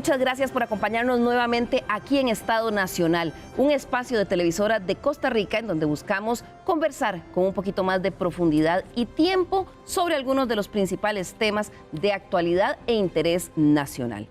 muchas gracias por acompañarnos nuevamente aquí en Estado Nacional, un espacio de televisora de Costa Rica en donde buscamos conversar con un poquito más de profundidad y tiempo sobre algunos de los principales temas de actualidad e interés nacional.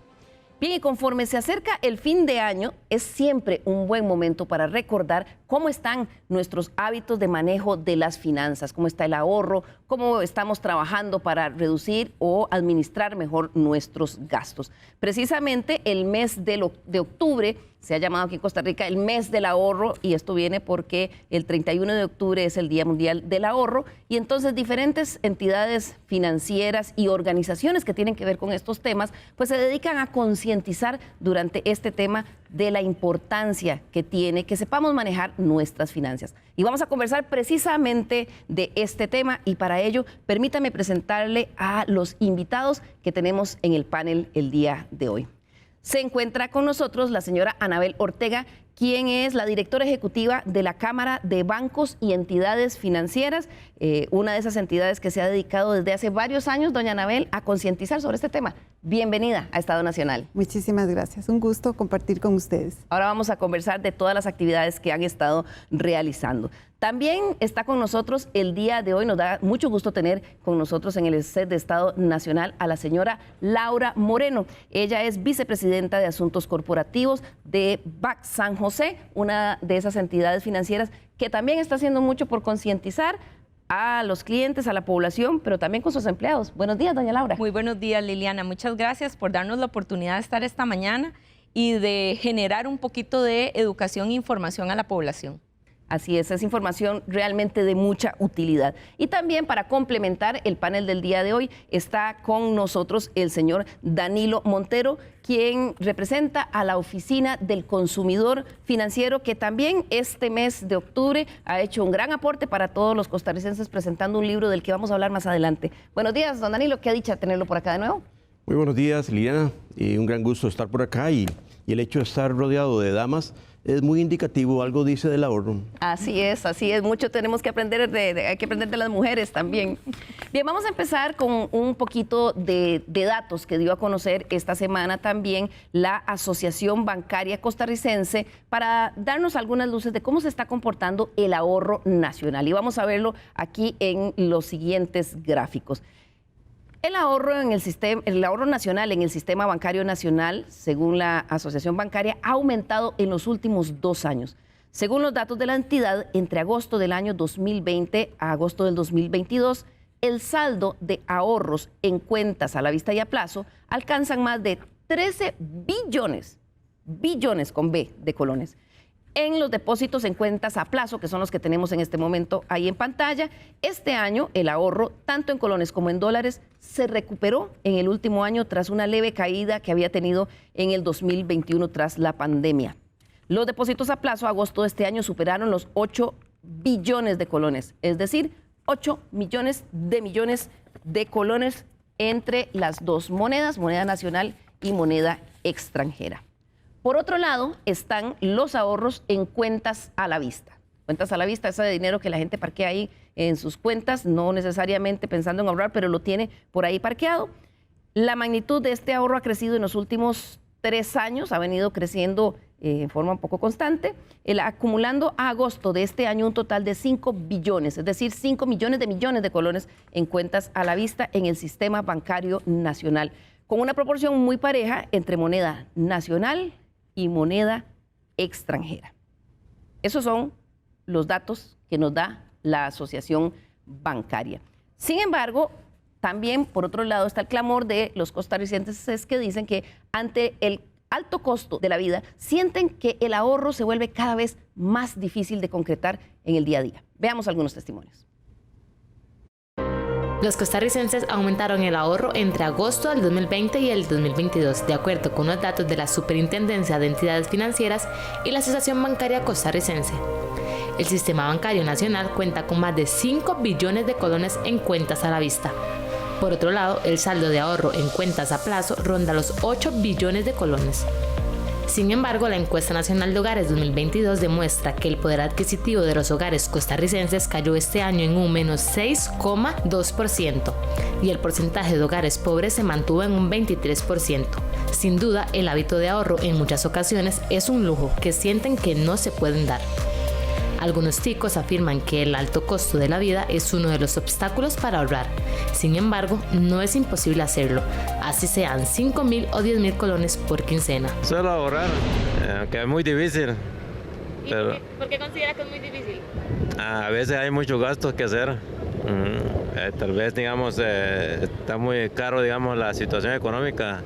Bien, y conforme se acerca el fin de año, es siempre un buen momento para recordar cómo están nuestros hábitos de manejo de las finanzas, cómo está el ahorro, cómo estamos trabajando para reducir o administrar mejor nuestros gastos. Precisamente el mes de octubre se ha llamado aquí en Costa Rica el mes del ahorro, y esto viene porque el 31 de octubre es el Día Mundial del Ahorro, y entonces diferentes entidades financieras y organizaciones que tienen que ver con estos temas pues se dedican a concientizar durante este tema de la importancia que tiene que sepamos manejar nuestras finanzas. Y vamos a conversar precisamente de este tema, y para ello permítame presentarle a los invitados que tenemos en el panel el día de hoy. Se encuentra con nosotros la señora Anabel Ortega, quien es la directora ejecutiva de la Cámara de Bancos y Entidades Financieras, una de esas entidades que se ha dedicado desde hace varios años, doña Anabel, a concientizar sobre este tema. Bienvenida a Estado Nacional. Muchísimas gracias, un gusto compartir con ustedes. Ahora vamos a conversar de todas las actividades que han estado realizando. También está con nosotros el día de hoy, nos da mucho gusto tener con nosotros en el set de Estado Nacional a la señora Laura Moreno. Ella es vicepresidenta de Asuntos Corporativos de BAC San José, una de esas entidades financieras que también está haciendo mucho por concientizar a los clientes, a la población, pero también con sus empleados. Buenos días, doña Laura. Muy buenos días, Liliana. Muchas gracias por darnos la oportunidad de estar esta mañana y de generar un poquito de educación e información a la población. Así es información realmente de mucha utilidad. Y también para complementar el panel del día de hoy está con nosotros el señor Danilo Montero, quien representa a la Oficina del Consumidor Financiero, que también este mes de octubre ha hecho un gran aporte para todos los costarricenses presentando un libro del que vamos a hablar más adelante. Buenos días, don Danilo, qué dicha tenerlo por acá de nuevo. Muy buenos días, Liliana, y un gran gusto estar por acá, y el hecho de estar rodeado de damas es muy indicativo, algo dice del ahorro. Así es, mucho tenemos que aprender hay que aprender de las mujeres también. Bien, vamos a empezar con un poquito de datos que dio a conocer esta semana también la Asociación Bancaria Costarricense para darnos algunas luces de cómo se está comportando el ahorro nacional. Y vamos a verlo aquí en los siguientes gráficos. El ahorro nacional en el sistema bancario nacional, según la Asociación Bancaria, ha aumentado en los últimos 2 años. Según los datos de la entidad, entre agosto del año 2020 a agosto del 2022, el saldo de ahorros en cuentas a la vista y a plazo alcanzan más de 13 billones con B de colones. En los depósitos en cuentas a plazo, que son los que tenemos en este momento ahí en pantalla, este año el ahorro, tanto en colones como en dólares, se recuperó en el último año tras una leve caída que había tenido en el 2021 tras la pandemia. Los depósitos a plazo a agosto de este año superaron los 8 billones de colones, es decir, 8 millones de colones entre las dos monedas, moneda nacional y moneda extranjera. Por otro lado, están los ahorros en cuentas a la vista. Cuentas a la vista, ese dinero que la gente parquea ahí en sus cuentas, no necesariamente pensando en ahorrar, pero lo tiene por ahí parqueado. La magnitud de este ahorro ha crecido en los últimos 3 años, ha venido creciendo en forma un poco constante, acumulando a agosto de este año un total de 5 billones, es decir, 5 millones de colones en cuentas a la vista en el sistema bancario nacional, con una proporción muy pareja entre moneda nacional y moneda extranjera. Esos son los datos que nos da la Asociación Bancaria. Sin embargo, también por otro lado está el clamor de los costarricenses que dicen que ante el alto costo de la vida sienten que el ahorro se vuelve cada vez más difícil de concretar en el día a día. Veamos algunos testimonios. Los costarricenses aumentaron el ahorro entre agosto del 2020 y el 2022, de acuerdo con los datos de la Superintendencia de Entidades Financieras y la Asociación Bancaria Costarricense. El sistema bancario nacional cuenta con más de 5 billones de colones en cuentas a la vista. Por otro lado, el saldo de ahorro en cuentas a plazo ronda los 8 billones de colones. Sin embargo, la encuesta nacional de hogares 2022 demuestra que el poder adquisitivo de los hogares costarricenses cayó este año en un menos 6,2% y el porcentaje de hogares pobres se mantuvo en un 23%. Sin duda, el hábito de ahorro en muchas ocasiones es un lujo que sienten que no se pueden dar. Algunos ticos afirman que el alto costo de la vida es uno de los obstáculos para ahorrar. Sin embargo, no es imposible hacerlo, así sean 5,000 o 10,000 colones por quincena. Solo ahorrar, aunque es muy difícil. Pero, ¿Por qué considera que es muy difícil? a veces hay muchos gastos que hacer. Tal vez, digamos, está muy caro, digamos, la situación económica.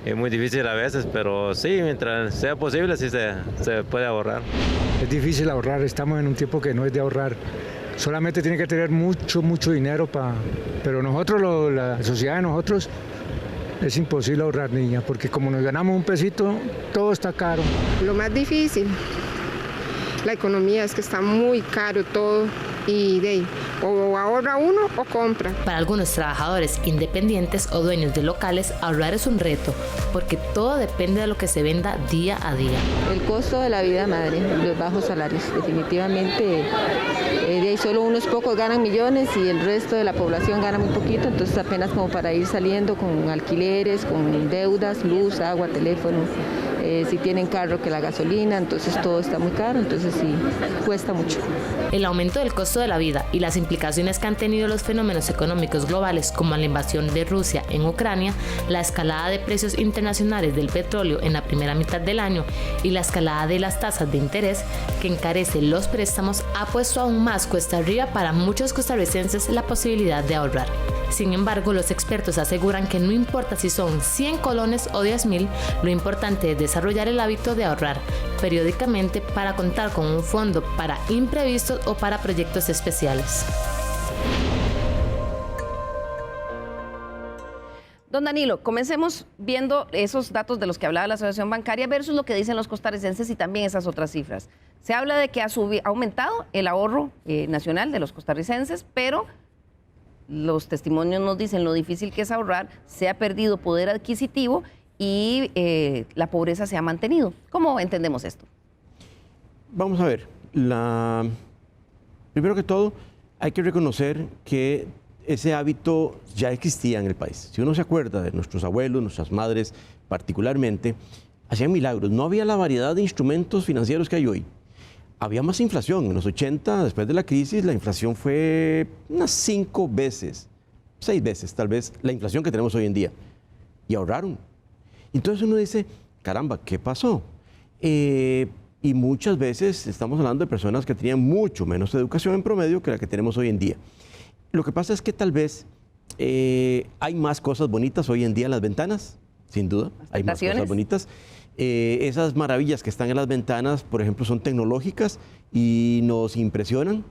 Es muy difícil a veces, pero sí, mientras sea posible, sí se puede ahorrar. Es difícil ahorrar, estamos en un tiempo que no es de ahorrar. Solamente tiene que tener mucho dinero pero nosotros, la sociedad de nosotros, es imposible ahorrar, niña, porque como nos ganamos un pesito, todo está caro. Lo más difícil, la economía, es que está muy caro todo y o ahorra uno o compra. Para algunos trabajadores independientes o dueños de locales, ahorrar es un reto, porque todo depende de lo que se venda día a día. El costo de la vida, madre, los bajos salarios, definitivamente, de ahí solo unos pocos ganan millones y el resto de la población gana muy poquito, entonces apenas como para ir saliendo con alquileres, con deudas, luz, agua, teléfono. Si tienen carro, que la gasolina, entonces todo está muy caro, entonces sí, cuesta mucho. El aumento del costo de la vida y las implicaciones que han tenido los fenómenos económicos globales como la invasión de Rusia en Ucrania, la escalada de precios internacionales del petróleo en la primera mitad del año y la escalada de las tasas de interés que encarecen los préstamos ha puesto aún más cuesta arriba para muchos costarricenses la posibilidad de ahorrar. Sin embargo, los expertos aseguran que no importa si son 100 colones o 10,000, lo importante es desarrollar el hábito de ahorrar periódicamente para contar con un fondo para imprevistos o para proyectos especiales. Don Danilo, comencemos viendo esos datos de los que hablaba la Asociación Bancaria versus lo que dicen los costarricenses y también esas otras cifras. Se habla de que ha aumentado el ahorro nacional de los costarricenses, pero los testimonios nos dicen lo difícil que es ahorrar, se ha perdido poder adquisitivo y la pobreza se ha mantenido. ¿Cómo entendemos esto? Vamos a ver. Primero que todo, hay que reconocer que ese hábito ya existía en el país. Si uno se acuerda de nuestros abuelos, nuestras madres particularmente, hacían milagros. No había la variedad de instrumentos financieros que hay hoy. Había más inflación. En los 80, después de la crisis, la inflación fue unas 5 veces, 6 veces tal vez, la inflación que tenemos hoy en día. Y ahorraron. Entonces uno dice, caramba, ¿qué pasó? Y muchas veces estamos hablando de personas que tenían mucho menos educación en promedio que la que tenemos hoy en día. Lo que pasa es que tal vez hay más cosas bonitas hoy en día en las ventanas, sin duda. Hay más cosas bonitas. Esas maravillas que están en las ventanas, por ejemplo, son tecnológicas y nos impresionan.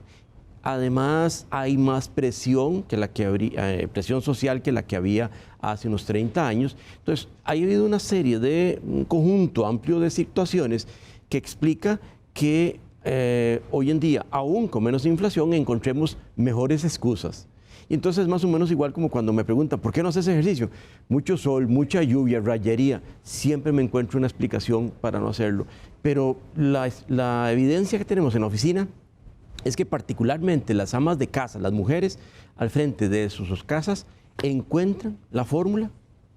Además, hay más presión que la que habría, presión social que la que había hace unos 30 años. Entonces, ha habido una serie de un conjunto amplio de situaciones que explica que hoy en día, aún con menos inflación, encontremos mejores excusas. Y entonces más o menos igual como cuando me preguntan, ¿por qué no haces ejercicio? Mucho sol, mucha lluvia, rayería. Siempre me encuentro una explicación para no hacerlo. Pero la evidencia que tenemos en la oficina es que particularmente las amas de casa, las mujeres al frente de sus casas, encuentran la fórmula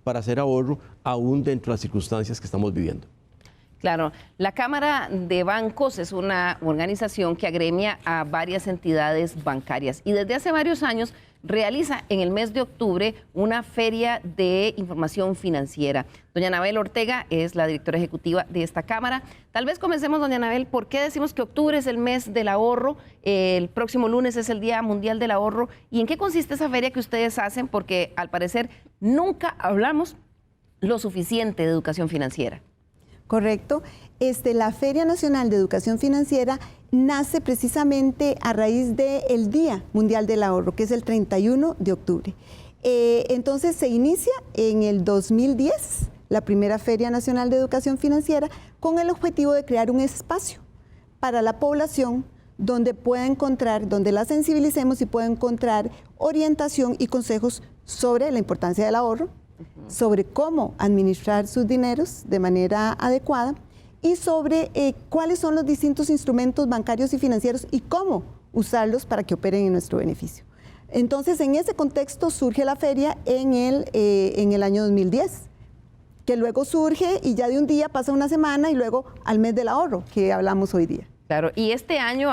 para hacer ahorro aún dentro de las circunstancias que estamos viviendo. Claro, la Cámara de Bancos es una organización que agremia a varias entidades bancarias y desde hace varios años realiza en el mes de octubre una feria de información financiera. Doña Anabel Ortega es la directora ejecutiva de esta Cámara. Tal vez comencemos, doña Anabel, ¿por qué decimos que octubre es el mes del ahorro? El próximo lunes es el Día Mundial del Ahorro. ¿Y en qué consiste esa feria que ustedes hacen? Porque al parecer nunca hablamos lo suficiente de educación financiera. Correcto. La Feria Nacional de Educación Financiera nace precisamente a raíz del Día Mundial del Ahorro, que es el 31 de octubre. Entonces se inicia en el 2010, la primera Feria Nacional de Educación Financiera, con el objetivo de crear un espacio para la población donde pueda encontrar, donde la sensibilicemos y pueda encontrar orientación y consejos sobre la importancia del ahorro, sobre cómo administrar sus dineros de manera adecuada y sobre cuáles son los distintos instrumentos bancarios y financieros y cómo usarlos para que operen en nuestro beneficio. Entonces, en ese contexto surge la feria en el año 2010, que luego surge y ya de un día pasa una semana y luego al mes del ahorro, que hablamos hoy día. Claro, y este año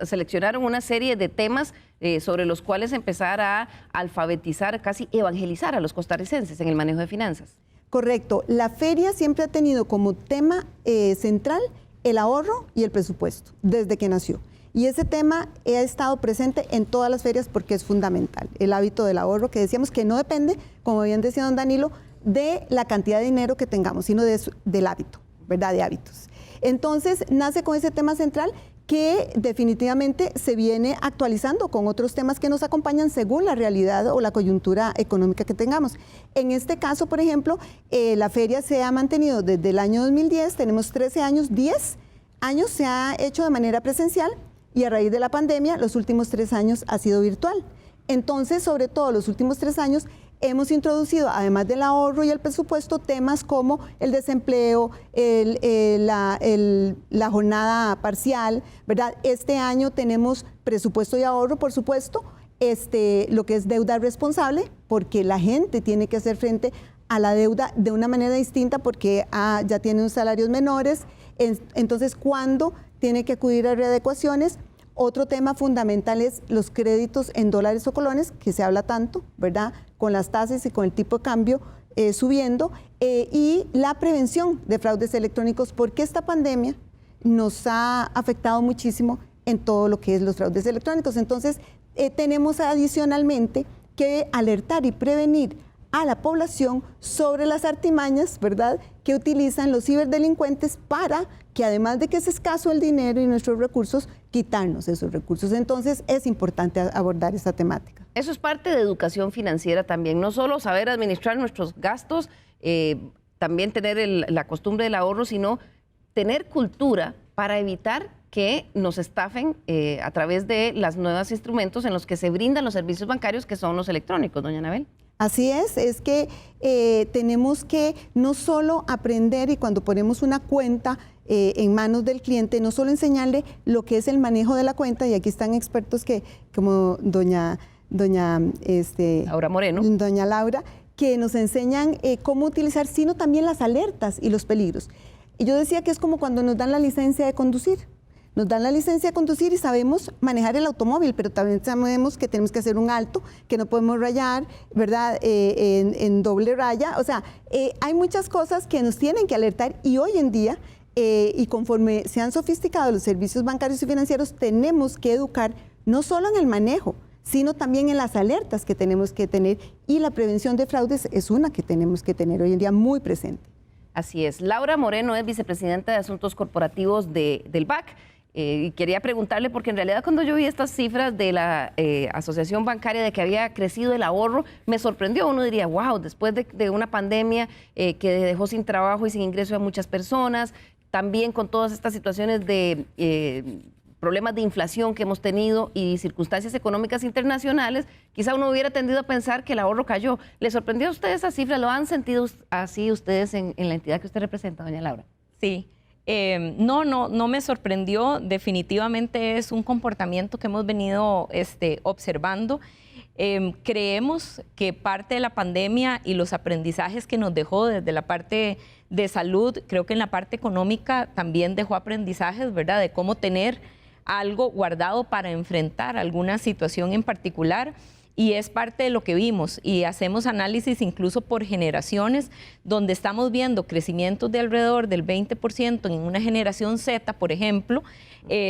seleccionaron una serie de temas sobre los cuales empezar a alfabetizar, casi evangelizar a los costarricenses en el manejo de finanzas. Correcto. La feria siempre ha tenido como tema central el ahorro y el presupuesto, desde que nació. Y ese tema ha estado presente en todas las ferias porque es fundamental. El hábito del ahorro, que decíamos que no depende, como bien decía don Danilo, de la cantidad de dinero que tengamos, sino del hábito, ¿verdad? De hábitos. Entonces, nace con ese tema central que definitivamente se viene actualizando con otros temas que nos acompañan según la realidad o la coyuntura económica que tengamos. En este caso, por ejemplo, la feria se ha mantenido desde el año 2010, tenemos 13 años, 10 años se ha hecho de manera presencial y a raíz de la pandemia, los últimos 3 años ha sido virtual. Entonces, sobre todo los últimos 3 años, hemos introducido, además del ahorro y el presupuesto, temas como el desempleo, la jornada parcial, ¿verdad? Este año tenemos presupuesto y ahorro, por supuesto, lo que es deuda responsable, porque la gente tiene que hacer frente a la deuda de una manera distinta porque ya tiene unos salarios menores, entonces, ¿cuándo tiene que acudir a readecuaciones? Otro tema fundamental es los créditos en dólares o colones, que se habla tanto, ¿verdad? Con las tasas y con el tipo de cambio subiendo, y la prevención de fraudes electrónicos, porque esta pandemia nos ha afectado muchísimo en todo lo que es los fraudes electrónicos. Entonces, tenemos adicionalmente que alertar y prevenir a la población sobre las artimañas, ¿verdad?, que utilizan los ciberdelincuentes para que, además de que es escaso el dinero y nuestros recursos, quitarnos esos recursos. Entonces, es importante abordar esta temática. Eso es parte de educación financiera también, no solo saber administrar nuestros gastos, también tener la costumbre del ahorro, sino tener cultura para evitar que nos estafen a través de los nuevos instrumentos en los que se brindan los servicios bancarios, que son los electrónicos, doña Anabel. Así es que tenemos que no solo aprender, y cuando ponemos una cuenta en manos del cliente, no solo enseñarle lo que es el manejo de la cuenta, y aquí están expertos que, como doña Laura Moreno, doña Laura, que nos enseñan cómo utilizar, sino también las alertas y los peligros. Y yo decía que es como cuando nos dan la licencia de conducir. Nos dan la licencia de conducir y sabemos manejar el automóvil, pero también sabemos que tenemos que hacer un alto, que no podemos rayar, ¿verdad?, en doble raya. O sea, hay muchas cosas que nos tienen que alertar, y hoy en día, y conforme se han sofisticado los servicios bancarios y financieros, tenemos que educar no solo en el manejo, sino también en las alertas que tenemos que tener, y la prevención de fraudes es una que tenemos que tener hoy en día muy presente. Así es. Laura Moreno es vicepresidenta de Asuntos Corporativos del BAC. Y quería preguntarle, porque en realidad cuando yo vi estas cifras de la Asociación Bancaria de que había crecido el ahorro, me sorprendió. Uno diría, wow, después de una pandemia que dejó sin trabajo y sin ingreso a muchas personas, también con todas estas situaciones de problemas de inflación que hemos tenido y circunstancias económicas internacionales, quizá uno hubiera tendido a pensar que el ahorro cayó. ¿Le sorprendió a usted esa cifra? ¿Lo han sentido así ustedes en la entidad que usted representa, doña Laura? Sí. No me sorprendió. Definitivamente es un comportamiento que hemos venido observando. Creemos que parte de la pandemia y los aprendizajes que nos dejó desde la parte de salud, creo que en la parte económica también dejó aprendizajes, ¿verdad?, de cómo tener algo guardado para enfrentar alguna situación en particular. Y es parte de lo que vimos, y hacemos análisis incluso por generaciones, donde estamos viendo crecimientos de alrededor del 20% en una generación Z, por ejemplo,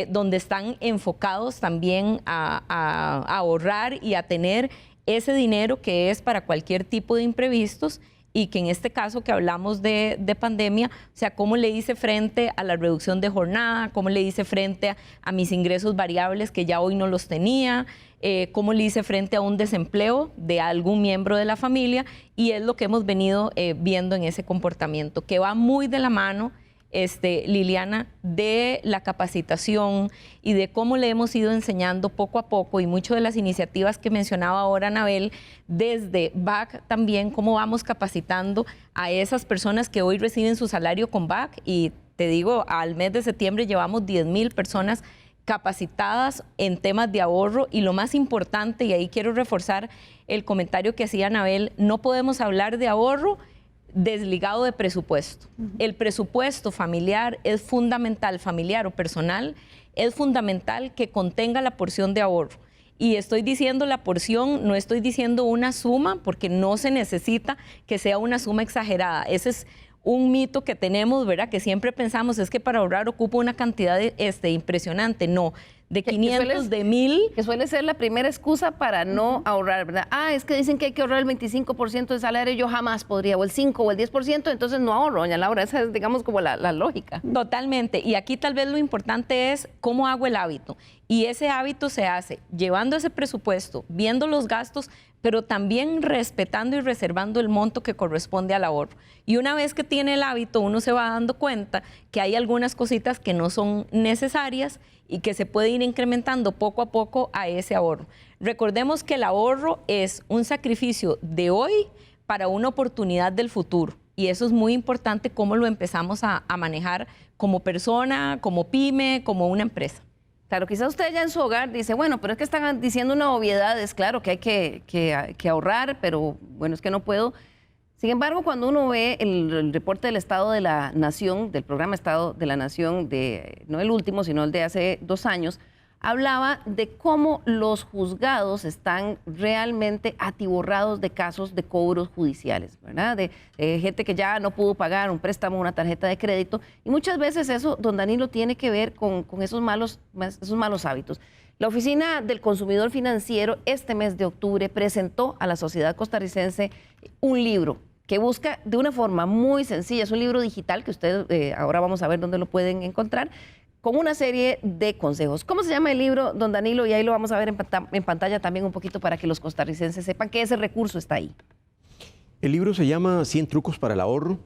donde están enfocados también a ahorrar y a tener ese dinero que es para cualquier tipo de imprevistos, y que en este caso que hablamos de pandemia, o sea, cómo le hice frente a la reducción de jornada, cómo le hice frente a mis ingresos variables que ya hoy no los tenía, cómo le hice frente a un desempleo de algún miembro de la familia, y es lo que hemos venido viendo en ese comportamiento, que va muy de la mano, Liliana, de la capacitación y de cómo le hemos ido enseñando poco a poco, y mucho de las iniciativas que mencionaba ahora Anabel, desde BAC también, cómo vamos capacitando a esas personas que hoy reciben su salario con BAC y te digo, al mes de septiembre llevamos 10,000 personas capacitadas en temas de ahorro y lo más importante, y ahí quiero reforzar el comentario que hacía Anabel, no podemos hablar de ahorro desligado de presupuesto. El presupuesto familiar es fundamental, familiar o personal, es fundamental que contenga la porción de ahorro. Y estoy diciendo la porción, no estoy diciendo una suma, porque no se necesita que sea una suma exagerada. Ese es un mito que tenemos, ¿verdad? Que siempre pensamos es que para ahorrar ocupa una cantidad impresionante. No, de 500, de 1,000. Que suele ser la primera excusa para no ahorrar, ¿verdad? Ah, es que dicen que hay que ahorrar el 25% del salario, yo jamás podría, o el 5 o el 10%, entonces no ahorro, doña Laura. Esa es, digamos, como la lógica. Totalmente. Y aquí tal vez lo importante es cómo hago el hábito. Y ese hábito se hace llevando ese presupuesto, viendo los gastos, pero también respetando y reservando el monto que corresponde al ahorro. Y una vez que tiene el hábito, uno se va dando cuenta que hay algunas cositas que no son necesarias y que se puede ir incrementando poco a poco a ese ahorro. Recordemos que el ahorro es un sacrificio de hoy para una oportunidad del futuro. Y eso es muy importante cómo lo empezamos a manejar como persona, como pyme, como una empresa. Claro, quizás usted ya en su hogar dice, bueno, pero es que están diciendo una obviedad, es claro que hay que ahorrar, pero bueno, es que no puedo. Sin embargo, cuando uno ve el reporte del Estado de la Nación, del programa Estado de la Nación, no el último, sino el de hace 2 años, hablaba de cómo los juzgados están realmente atiborrados de casos de cobros judiciales, ¿verdad? De gente que ya no pudo pagar un préstamo, una tarjeta de crédito, y muchas veces eso, don Danilo, tiene que ver con esos malos hábitos. La Oficina del Consumidor Financiero este mes de octubre presentó a la sociedad costarricense un libro que busca de una forma muy sencilla, es un libro digital que ustedes ahora vamos a ver dónde lo pueden encontrar, con una serie de consejos. ¿Cómo se llama el libro, don Danilo? Y ahí lo vamos a ver en pantalla también un poquito para que los costarricenses sepan que ese recurso está ahí. El libro se llama 100 trucos para el ahorro,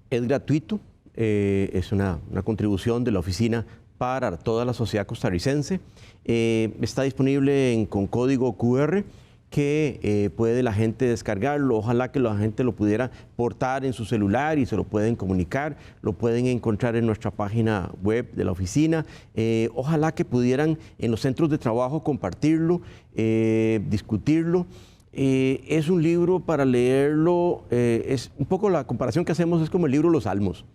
es gratuito, es una contribución de la oficina para toda la sociedad costarricense. Está disponible con código QR que puede la gente descargarlo. Ojalá que la gente lo pudiera portar en su celular y se lo pueden comunicar. Lo pueden encontrar en nuestra página web de la oficina. Ojalá que pudieran en los centros de trabajo compartirlo, discutirlo. Es un libro para leerlo, es un poco la comparación que hacemos es como el libro Los Salmos.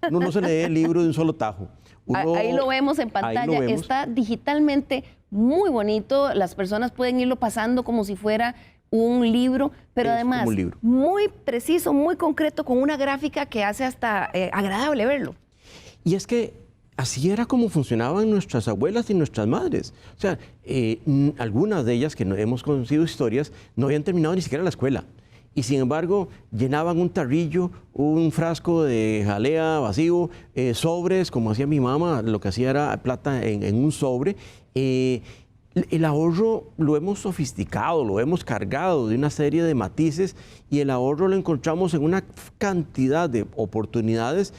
Uno no se lee el libro de un solo tajo. Ahí lo vemos en pantalla, está digitalmente muy bonito, las personas pueden irlo pasando como si fuera un libro, pero además muy preciso, muy concreto, con una gráfica que hace hasta agradable verlo. Y es que así era como funcionaban nuestras abuelas y nuestras madres. O sea, algunas de ellas que hemos conocido historias no habían terminado ni siquiera la escuela. Y sin embargo, llenaban un tarrillo, un frasco de jalea vacío, sobres, como hacía mi mamá, lo que hacía era plata en un sobre. El ahorro lo hemos sofisticado, lo hemos cargado de una serie de matices y el ahorro lo encontramos en una cantidad de oportunidades.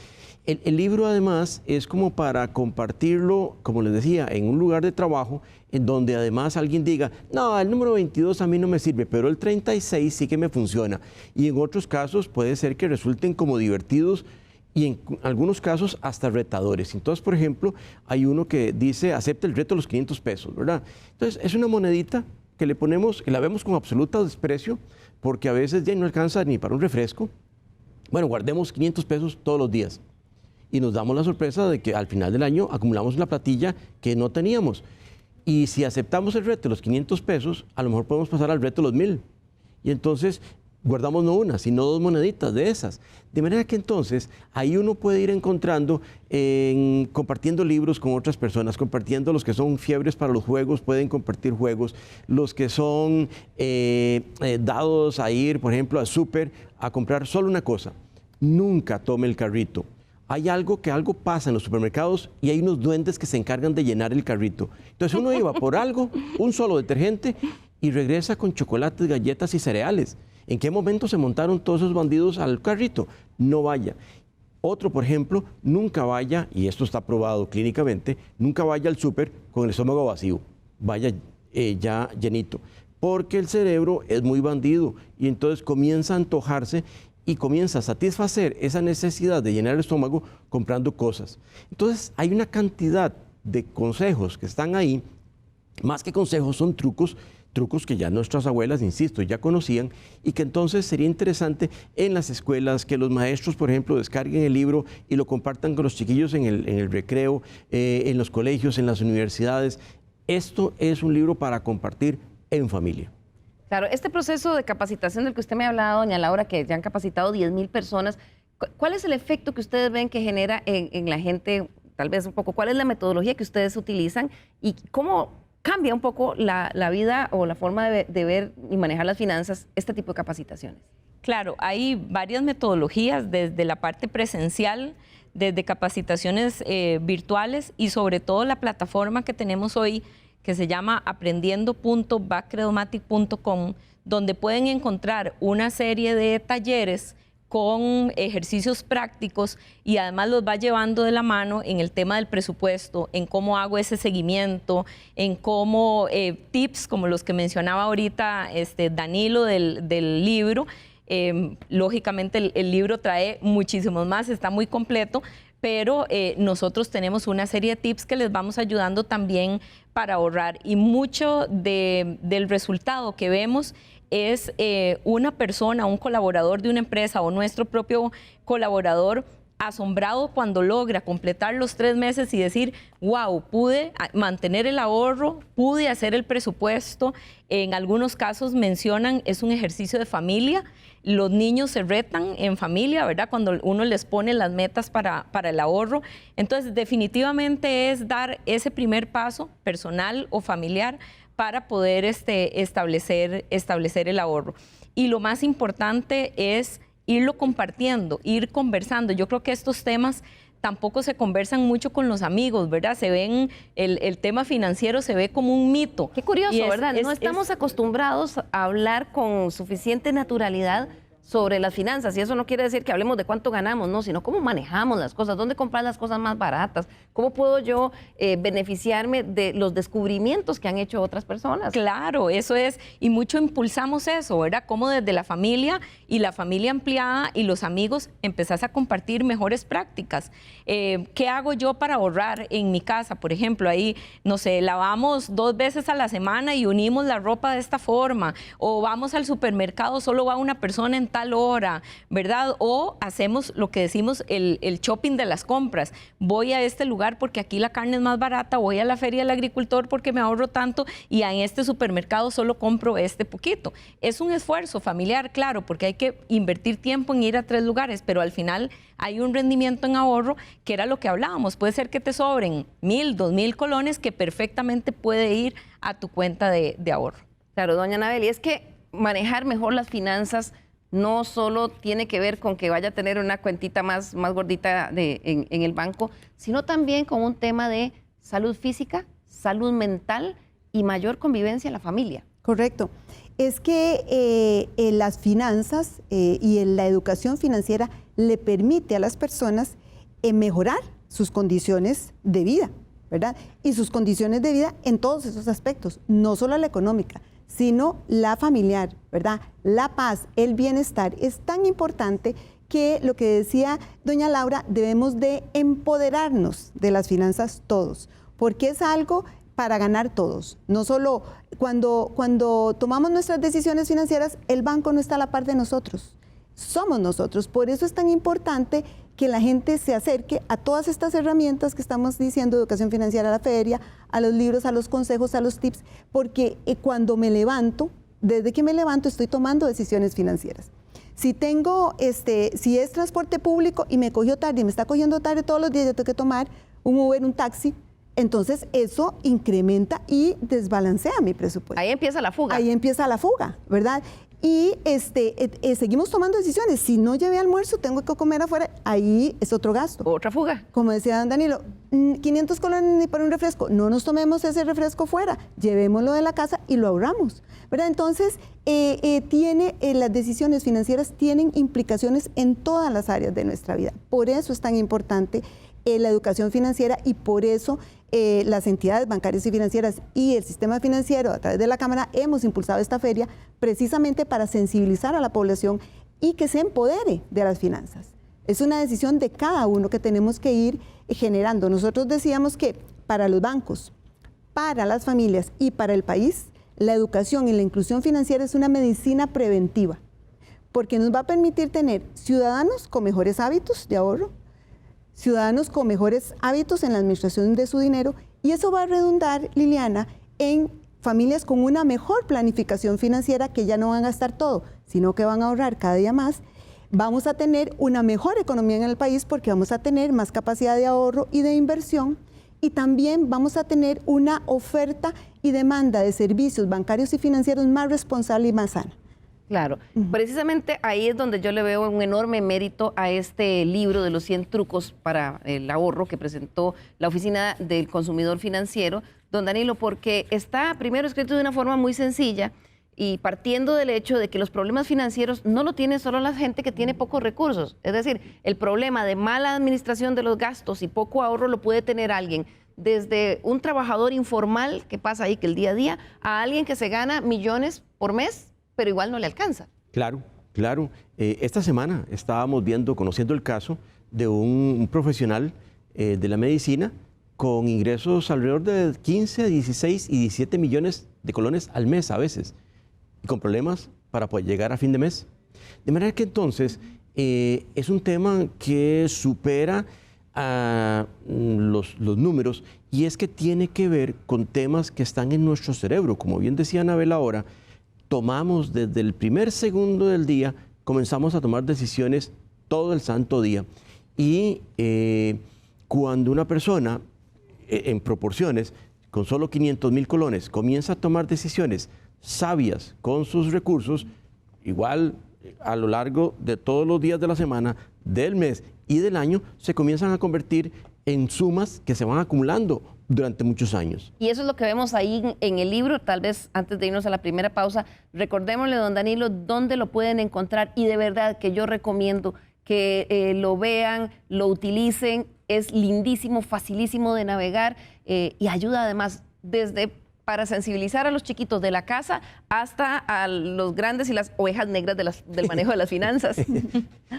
El libro además es como para compartirlo, como les decía, en un lugar de trabajo en donde además alguien diga, no, el número 22 a mí no me sirve, pero el 36 sí que me funciona. Y en otros casos puede ser que resulten como divertidos y en algunos casos hasta retadores. Entonces, por ejemplo, hay uno que dice, acepta el reto de los 500 pesos, ¿verdad? Entonces, es una monedita que le ponemos, que la vemos con absoluto desprecio, porque a veces ya no alcanza ni para un refresco. Bueno, guardemos 500 pesos todos los días. Y nos damos la sorpresa de que al final del año acumulamos una platilla que no teníamos. Y si aceptamos el reto de los 500 pesos, a lo mejor podemos pasar al reto de los 1,000. Y entonces guardamos no una, sino 2 moneditas de esas. De manera que entonces ahí uno puede ir encontrando, compartiendo libros con otras personas, compartiendo los que son fiebres para los juegos, pueden compartir juegos, los que son dados a ir, por ejemplo, al súper a comprar solo una cosa. Nunca tome el carrito. Hay algo pasa en los supermercados y hay unos duendes que se encargan de llenar el carrito. Entonces uno iba por algo, un solo detergente, y regresa con chocolates, galletas y cereales. ¿En qué momento se montaron todos esos bandidos al carrito? No vaya. Otro, por ejemplo, nunca vaya, y esto está probado clínicamente, nunca vaya al súper con el estómago vacío. Vaya ya llenito. Porque el cerebro es muy bandido y entonces comienza a antojarse y comienza a satisfacer esa necesidad de llenar el estómago comprando cosas. Entonces hay una cantidad de consejos que están ahí, más que consejos son trucos que ya nuestras abuelas, insisto, ya conocían y que entonces sería interesante en las escuelas que los maestros, por ejemplo, descarguen el libro y lo compartan con los chiquillos en el recreo, en los colegios, en las universidades. Esto es un libro para compartir en familia. Claro, este proceso de capacitación del que usted me ha hablado, doña Laura, que ya han capacitado 10,000 personas, ¿cuál es el efecto que ustedes ven que genera en la gente? Tal vez un poco, ¿cuál es la metodología que ustedes utilizan y cómo cambia un poco la vida o la forma de ver y manejar las finanzas este tipo de capacitaciones? Claro, hay varias metodologías desde la parte presencial, desde capacitaciones virtuales y sobre todo la plataforma que tenemos hoy que se llama aprendiendo.bacredomatic.com, donde pueden encontrar una serie de talleres con ejercicios prácticos y además los va llevando de la mano en el tema del presupuesto, en cómo hago ese seguimiento, en cómo tips como los que mencionaba ahorita Danilo del libro. Lógicamente el libro trae muchísimos más, está muy completo, pero nosotros tenemos una serie de tips que les vamos ayudando también para ahorrar y mucho del resultado que vemos es una persona, un colaborador de una empresa o nuestro propio colaborador asombrado cuando logra completar los 3 meses y decir, wow, pude mantener el ahorro, pude hacer el presupuesto. En algunos casos mencionan, es un ejercicio de familia. Los niños se retan en familia, ¿verdad? Cuando uno les pone las metas para el ahorro. Entonces, definitivamente es dar ese primer paso personal o familiar para poder establecer el ahorro. Y lo más importante es irlo compartiendo, ir conversando. Yo creo que estos temas tampoco se conversan mucho con los amigos, ¿verdad? Se ven, el tema financiero se ve como un mito. Qué curioso, ¿verdad? No estamos acostumbrados a hablar con suficiente naturalidad sobre las finanzas, y eso no quiere decir que hablemos de cuánto ganamos, no, sino cómo manejamos las cosas, dónde comprar las cosas más baratas, cómo puedo yo beneficiarme de los descubrimientos que han hecho otras personas. Claro, eso es, y mucho impulsamos eso, ¿verdad? Cómo desde la familia y la familia ampliada y los amigos empezás a compartir mejores prácticas. ¿Qué hago yo para ahorrar en mi casa? Por ejemplo, ahí, no sé, lavamos 2 veces a la semana y unimos la ropa de esta forma, o vamos al supermercado, solo va una persona en tal hora, ¿verdad? O hacemos lo que decimos el shopping de las compras. Voy a este lugar porque aquí la carne es más barata, voy a la feria del agricultor porque me ahorro tanto y en este supermercado solo compro este poquito. Es un esfuerzo familiar, claro, porque hay que invertir tiempo en ir a 3 lugares, pero al final hay un rendimiento en ahorro que era lo que hablábamos. Puede ser que te sobren 1,000, 2,000 colones que perfectamente puede ir a tu cuenta de ahorro. Claro, doña Anabel, y es que manejar mejor las finanzas no solo tiene que ver con que vaya a tener una cuentita más gordita en el banco, sino también con un tema de salud física, salud mental y mayor convivencia en la familia. Correcto. Es que las finanzas y la educación financiera le permite a las personas mejorar sus condiciones de vida, ¿verdad? Y sus condiciones de vida en todos esos aspectos, no solo la económica, sino la familiar, ¿verdad? La paz, el bienestar es tan importante que lo que decía doña Laura, debemos de empoderarnos de las finanzas todos, porque es algo para ganar todos. No solo cuando tomamos nuestras decisiones financieras, el banco no está a la par de nosotros, somos nosotros. Por eso es tan importante que la gente se acerque a todas estas herramientas que estamos diciendo, educación financiera, a la feria, a los libros, a los consejos, a los tips, porque cuando me levanto, desde que me levanto estoy tomando decisiones financieras. Si es transporte público y me cogió tarde y me está cogiendo tarde todos los días, yo tengo que tomar un Uber, un taxi, entonces eso incrementa y desbalancea mi presupuesto. Ahí empieza la fuga. Ahí empieza la fuga, ¿verdad? Y seguimos tomando decisiones. Si no llevé almuerzo, tengo que comer afuera, ahí es otro gasto. Otra fuga. Como decía don Danilo, 500 colones para un refresco. No nos tomemos ese refresco fuera, llevémoslo de la casa y lo ahorramos, ¿verdad? Entonces, las decisiones financieras tienen implicaciones en todas las áreas de nuestra vida. Por eso es tan importante la educación financiera y por eso las entidades bancarias y financieras y el sistema financiero a través de la Cámara hemos impulsado esta feria precisamente para sensibilizar a la población y que se empodere de las finanzas. Es una decisión de cada uno que tenemos que ir generando. Nosotros decíamos que para los bancos, para las familias y para el país, la educación y la inclusión financiera es una medicina preventiva, porque nos va a permitir tener ciudadanos con mejores hábitos de ahorro, ciudadanos con mejores hábitos en la administración de su dinero, y eso va a redundar, Liliana, en familias con una mejor planificación financiera, que ya no van a gastar todo, sino que van a ahorrar cada día más. Vamos a tener una mejor economía en el país porque vamos a tener más capacidad de ahorro y de inversión, y también vamos a tener una oferta y demanda de servicios bancarios y financieros más responsable y más sana. Claro, precisamente ahí es donde yo le veo un enorme mérito a este libro de los 100 trucos para el ahorro que presentó la Oficina del Consumidor Financiero, don Danilo, porque está primero escrito de una forma muy sencilla y partiendo del hecho de que los problemas financieros no lo tiene solo la gente que tiene pocos recursos. Es decir, el problema de mala administración de los gastos y poco ahorro lo puede tener alguien desde un trabajador informal que pasa ahí que el día a día, a alguien que se gana millones por mes, pero igual no le alcanza. Claro, claro. Esta semana estábamos conociendo el caso de un profesional de la medicina con ingresos alrededor de 15, 16 y 17 millones de colones al mes a veces, y con problemas para poder llegar a fin de mes. De manera que entonces es un tema que supera a los números, y es que tiene que ver con temas que están en nuestro cerebro. Como bien decía Anabel ahora, tomamos desde el primer segundo del día, comenzamos a tomar decisiones todo el santo día. Y cuando una persona, en proporciones, con solo 500,000 colones, comienza a tomar decisiones sabias con sus recursos, igual a lo largo de todos los días de la semana, del mes y del año, se comienzan a convertir en sumas que se van acumulando durante muchos años. Y eso es lo que vemos ahí en el libro. Tal vez antes de irnos a la primera pausa, recordémosle, don Danilo, dónde lo pueden encontrar, y de verdad que yo recomiendo que lo vean, lo utilicen. Es lindísimo, facilísimo de navegar y ayuda además desde para sensibilizar a los chiquitos de la casa hasta a los grandes y las ovejas negras del manejo de las finanzas.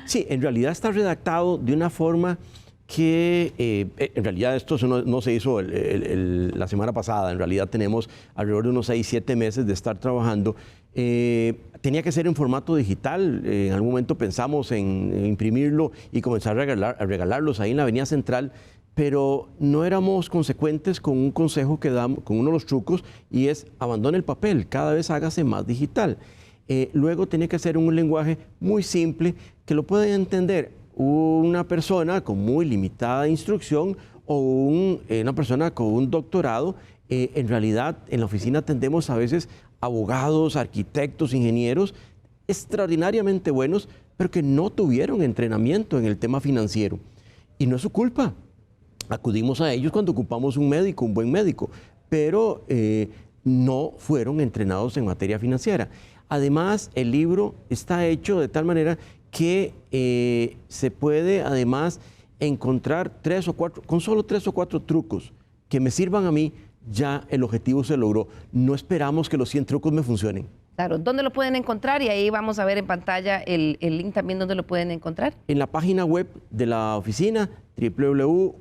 Sí, en realidad está redactado de una forma que en realidad esto no se hizo la semana pasada. En realidad tenemos alrededor de unos 6, 7 meses de estar trabajando. Tenía que ser en formato digital. En algún momento pensamos en imprimirlo y comenzar a regalarlos ahí en la Avenida Central, pero no éramos consecuentes con un consejo que damos, con uno de los trucos, y es abandone el papel, cada vez hágase más digital. Luego tenía que ser un lenguaje muy simple que lo pueda entender una persona con muy limitada instrucción o una persona con un doctorado. En realidad, en la oficina atendemos a veces abogados, arquitectos, ingenieros extraordinariamente buenos, pero que no tuvieron entrenamiento en el tema financiero. Y no es su culpa. Acudimos a ellos cuando ocupamos un médico, un buen médico, pero no fueron entrenados en materia financiera. Además, el libro está hecho de tal manera que se puede además encontrar con solo 3 o 4 trucos que me sirvan a mí, ya el objetivo se logró. No esperamos que los 100 trucos me funcionen. Claro, ¿dónde lo pueden encontrar? Y ahí vamos a ver en pantalla el link también donde lo pueden encontrar. En la página web de la oficina, www.ocf.fi.cr,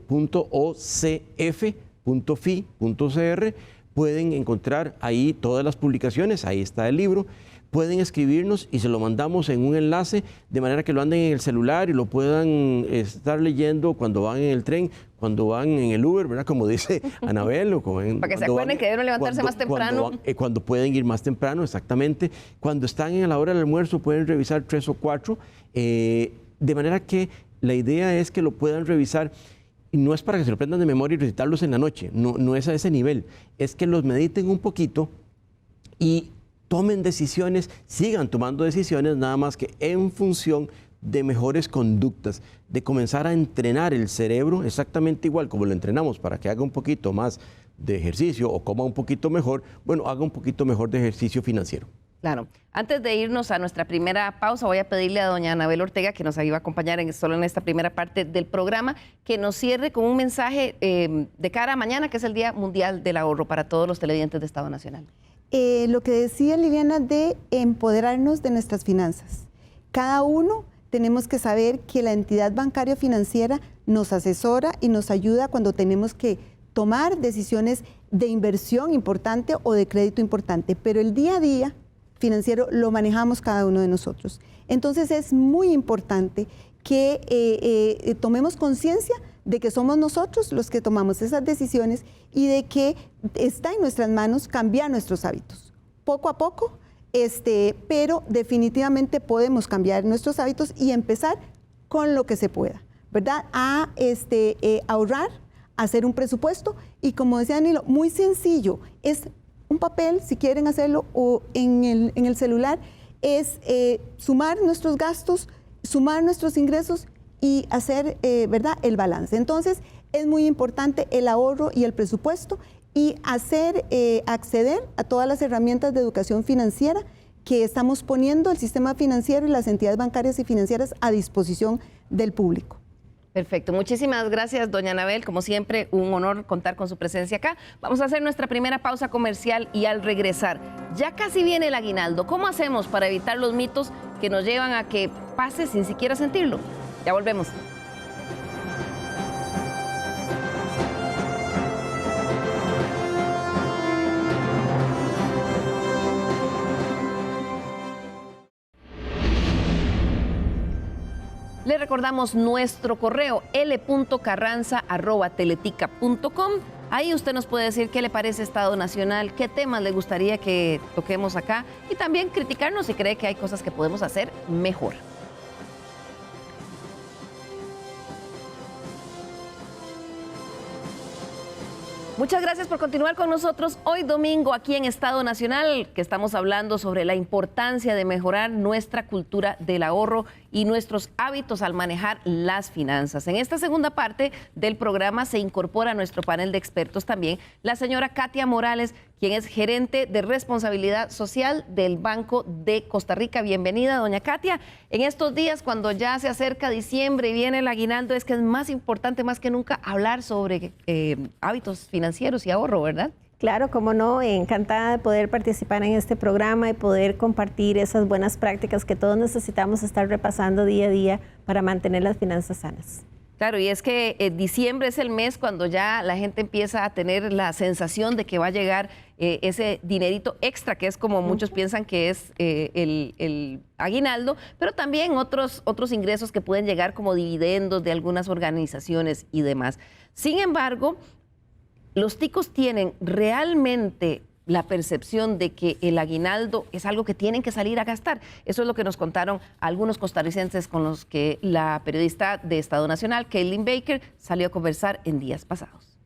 pueden encontrar ahí todas las publicaciones, ahí está el libro. Pueden escribirnos y se lo mandamos en un enlace, de manera que lo anden en el celular y lo puedan estar leyendo cuando van en el tren, cuando van en el Uber, ¿verdad? Como dice Anabel. Para que se acuerden que deben levantarse más temprano. Cuando pueden ir más temprano, exactamente. Cuando están en la hora del almuerzo pueden revisar 3 o 4, de manera que la idea es que lo puedan revisar. Y no es para que se lo aprendan de memoria y recitarlos en la noche, no es a ese nivel. Es que los mediten un poquito y tomen decisiones, sigan tomando decisiones, nada más que en función de mejores conductas, de comenzar a entrenar el cerebro exactamente igual como lo entrenamos para que haga un poquito más de ejercicio o coma un poquito mejor, bueno, haga un poquito mejor de ejercicio financiero. Claro. Antes de irnos a nuestra primera pausa, voy a pedirle a doña Anabel Ortega, que nos iba a acompañar solo en esta primera parte del programa, que nos cierre con un mensaje de cara a mañana, que es el Día Mundial del Ahorro para todos los televidentes de Estado Nacional. Lo que decía Liliana de empoderarnos de nuestras finanzas, Cada uno tenemos que saber que la entidad bancaria financiera nos asesora y nos ayuda cuando tenemos que tomar decisiones de inversión importante o de crédito importante, pero el día a día financiero lo manejamos cada uno de nosotros. Entonces es muy importante que tomemos conciencia de que somos nosotros los que tomamos esas decisiones y de que está en nuestras manos cambiar nuestros hábitos. Poco a poco, pero definitivamente podemos cambiar nuestros hábitos y empezar con lo que se pueda, ¿verdad? A ahorrar, hacer un presupuesto y, como decía Danilo, muy sencillo, es un papel, si quieren hacerlo, o en el celular, es sumar nuestros gastos, sumar nuestros ingresos y hacer, ¿verdad?, el balance. Entonces, es muy importante el ahorro y el presupuesto y acceder a todas las herramientas de educación financiera que estamos poniendo el sistema financiero y las entidades bancarias y financieras a disposición del público. Perfecto, muchísimas gracias, doña Anabel. Como siempre, un honor contar con su presencia acá. Vamos a hacer nuestra primera pausa comercial y al regresar, ya casi viene el aguinaldo. ¿Cómo hacemos para evitar los mitos que nos llevan a que pase sin siquiera sentirlo? Ya volvemos. Le recordamos nuestro correo l.carranza@teletica.com. Ahí usted nos puede decir qué le parece Estado Nacional, qué temas le gustaría que toquemos acá y también criticarnos si cree que hay cosas que podemos hacer mejor. Muchas gracias por continuar con nosotros hoy domingo aquí en Estado Nacional, que estamos hablando sobre la importancia de mejorar nuestra cultura del ahorro y nuestros hábitos al manejar las finanzas. En esta segunda parte del programa se incorpora a nuestro panel de expertos también la señora Katia Morales, quien es gerente de responsabilidad social del Banco de Costa Rica. Bienvenida, doña Katia. En estos días, cuando ya se acerca diciembre y viene el aguinaldo, es que es más importante, más que nunca, hablar sobre hábitos financieros y ahorro, ¿verdad? Claro, cómo no, encantada de poder participar en este programa y poder compartir esas buenas prácticas que todos necesitamos estar repasando día a día para mantener las finanzas sanas. Claro, y es que diciembre es el mes cuando ya la gente empieza a tener la sensación de que va a llegar ese dinerito extra, que es como muchos piensan que es el aguinaldo, pero también otros ingresos que pueden llegar como dividendos de algunas organizaciones y demás. Sin embargo, los ticos tienen realmente la percepción de que el aguinaldo es algo que tienen que salir a gastar. Eso es lo que nos contaron algunos costarricenses con los que la periodista de Estado Nacional, Caitlin Baker, salió a conversar en días pasados.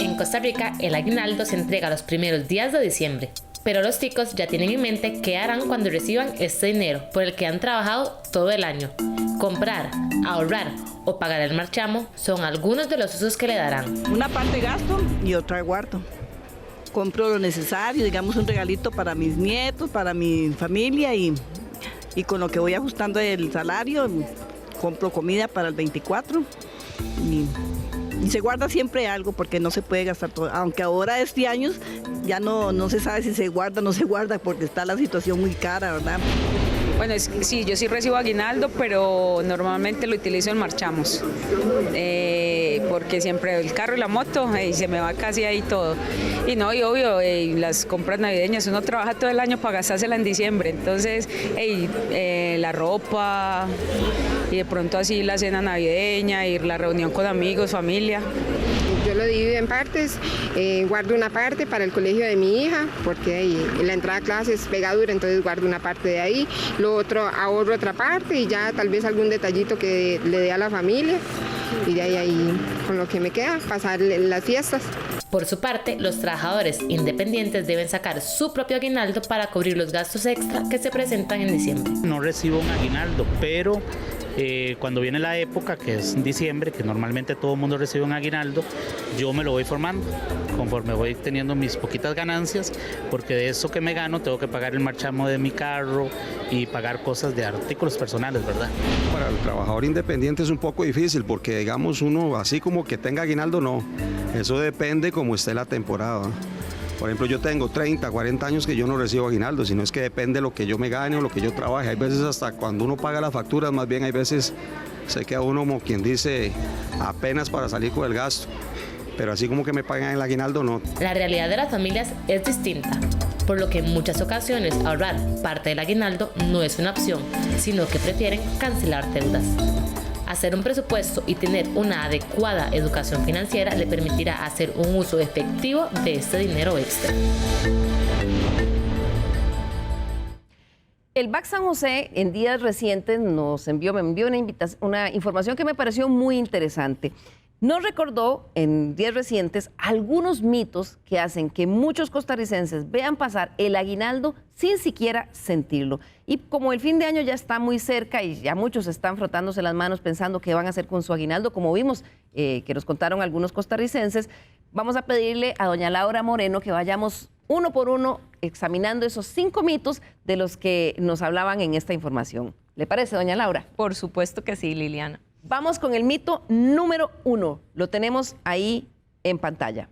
En Costa Rica, el aguinaldo se entrega los primeros días de diciembre, pero los ticos ya tienen en mente qué harán cuando reciban este dinero por el que han trabajado todo el año. Comprar, ahorrar o pagar el marchamo son algunos de los usos que le darán. Una parte gasto y otra guardo. Compro lo necesario, digamos un regalito para mis nietos, para mi familia y con lo que voy ajustando el salario, compro comida para el 24 y se guarda siempre algo porque no se puede gastar todo. Aunque ahora este año ya no se sabe si se guarda o no se guarda porque está la situación muy cara, ¿verdad? Bueno, sí, yo sí recibo aguinaldo, pero normalmente lo utilizo en marchamos, porque siempre el carro y la moto se me va casi ahí todo. Y no, y obvio, las compras navideñas, uno trabaja todo el año para gastársela en diciembre, entonces la ropa y de pronto así la cena navideña y la reunión con amigos, familia. Yo lo divido en partes, guardo una parte para el colegio de mi hija, porque la entrada a clases es pegadura, entonces guardo una parte de ahí, lo otro ahorro otra parte y ya tal vez algún detallito que le dé a la familia y de ahí con lo que me queda, pasar las fiestas. Por su parte, los trabajadores independientes deben sacar su propio aguinaldo para cubrir los gastos extra que se presentan en diciembre. No recibo un aguinaldo, pero cuando viene la época, que es diciembre, que normalmente todo el mundo recibe un aguinaldo, yo me lo voy formando conforme voy teniendo mis poquitas ganancias, porque de eso que me gano tengo que pagar el marchamo de mi carro y pagar cosas de artículos personales, ¿verdad? Para el trabajador independiente es un poco difícil porque, digamos, uno así como que tenga aguinaldo, no. Eso depende como esté la temporada. Por ejemplo, yo tengo 30, 40 años que yo no recibo aguinaldo, sino es que depende de lo que yo me gane o lo que yo trabaje. Hay veces hasta cuando uno paga las facturas, más bien hay veces se queda uno como quien dice apenas para salir con el gasto. Pero así como que me pagan el aguinaldo, no. La realidad de las familias es distinta, por lo que en muchas ocasiones ahorrar parte del aguinaldo no es una opción, sino que prefieren cancelar deudas. Hacer un presupuesto y tener una adecuada educación financiera le permitirá hacer un uso efectivo de este dinero extra. El BAC San José en días recientes me envió una información que me pareció muy interesante. Nos recordó en días recientes algunos mitos que hacen que muchos costarricenses vean pasar el aguinaldo sin siquiera sentirlo. Y como el fin de año ya está muy cerca y ya muchos están frotándose las manos pensando qué van a hacer con su aguinaldo, como vimos que nos contaron algunos costarricenses, vamos a pedirle a doña Laura Moreno que vayamos uno por uno examinando esos 5 mitos de los que nos hablaban en esta información. ¿Le parece, doña Laura? Por supuesto que sí, Liliana. Vamos con el mito número 1. Lo tenemos ahí en pantalla.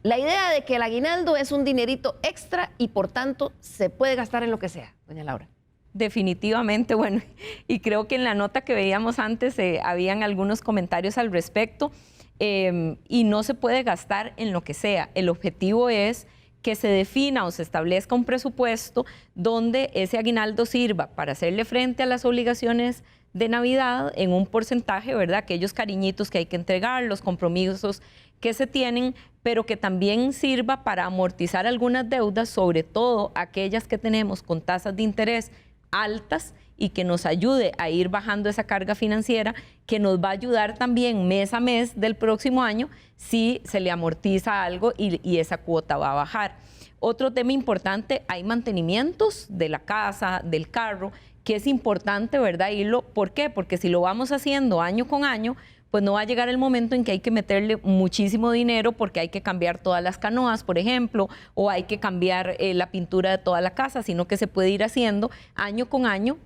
La idea de que el aguinaldo es un dinerito extra y por tanto se puede gastar en lo que sea, doña Laura. Definitivamente, bueno, y creo que en la nota que veíamos antes habían algunos comentarios al respecto y no se puede gastar en lo que sea. El objetivo es que se defina o se establezca un presupuesto donde ese aguinaldo sirva para hacerle frente a las obligaciones de Navidad en un porcentaje, ¿verdad? Aquellos cariñitos que hay que entregar, los compromisos que se tienen, pero que también sirva para amortizar algunas deudas, sobre todo aquellas que tenemos con tasas de interés altas y que nos ayude a ir bajando esa carga financiera, que nos va a ayudar también mes a mes del próximo año si se le amortiza algo y esa cuota va a bajar. Otro tema importante, hay mantenimientos de la casa, del carro, que es importante, ¿verdad? ¿Por qué? Porque si lo vamos haciendo año con año, pues no va a llegar el momento en que hay que meterle muchísimo dinero porque hay que cambiar todas las canoas, por ejemplo, o hay que cambiar la pintura de toda la casa, sino que se puede ir haciendo año con año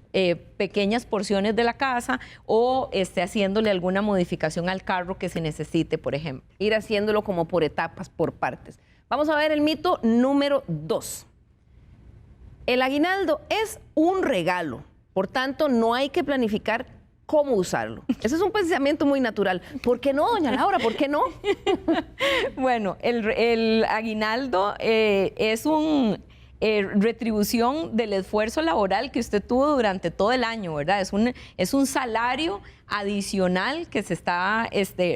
pequeñas porciones de la casa o haciéndole alguna modificación al carro que se necesite, por ejemplo. Ir haciéndolo como por etapas, por partes. Vamos a ver el mito número 2. El aguinaldo es un regalo, por tanto no hay que planificar cómo usarlo. Ese es un pensamiento muy natural. ¿Por qué no, doña Laura? ¿Por qué no? Bueno, el aguinaldo es una retribución del esfuerzo laboral que usted tuvo durante todo el año, ¿verdad? Es un salario adicional que se está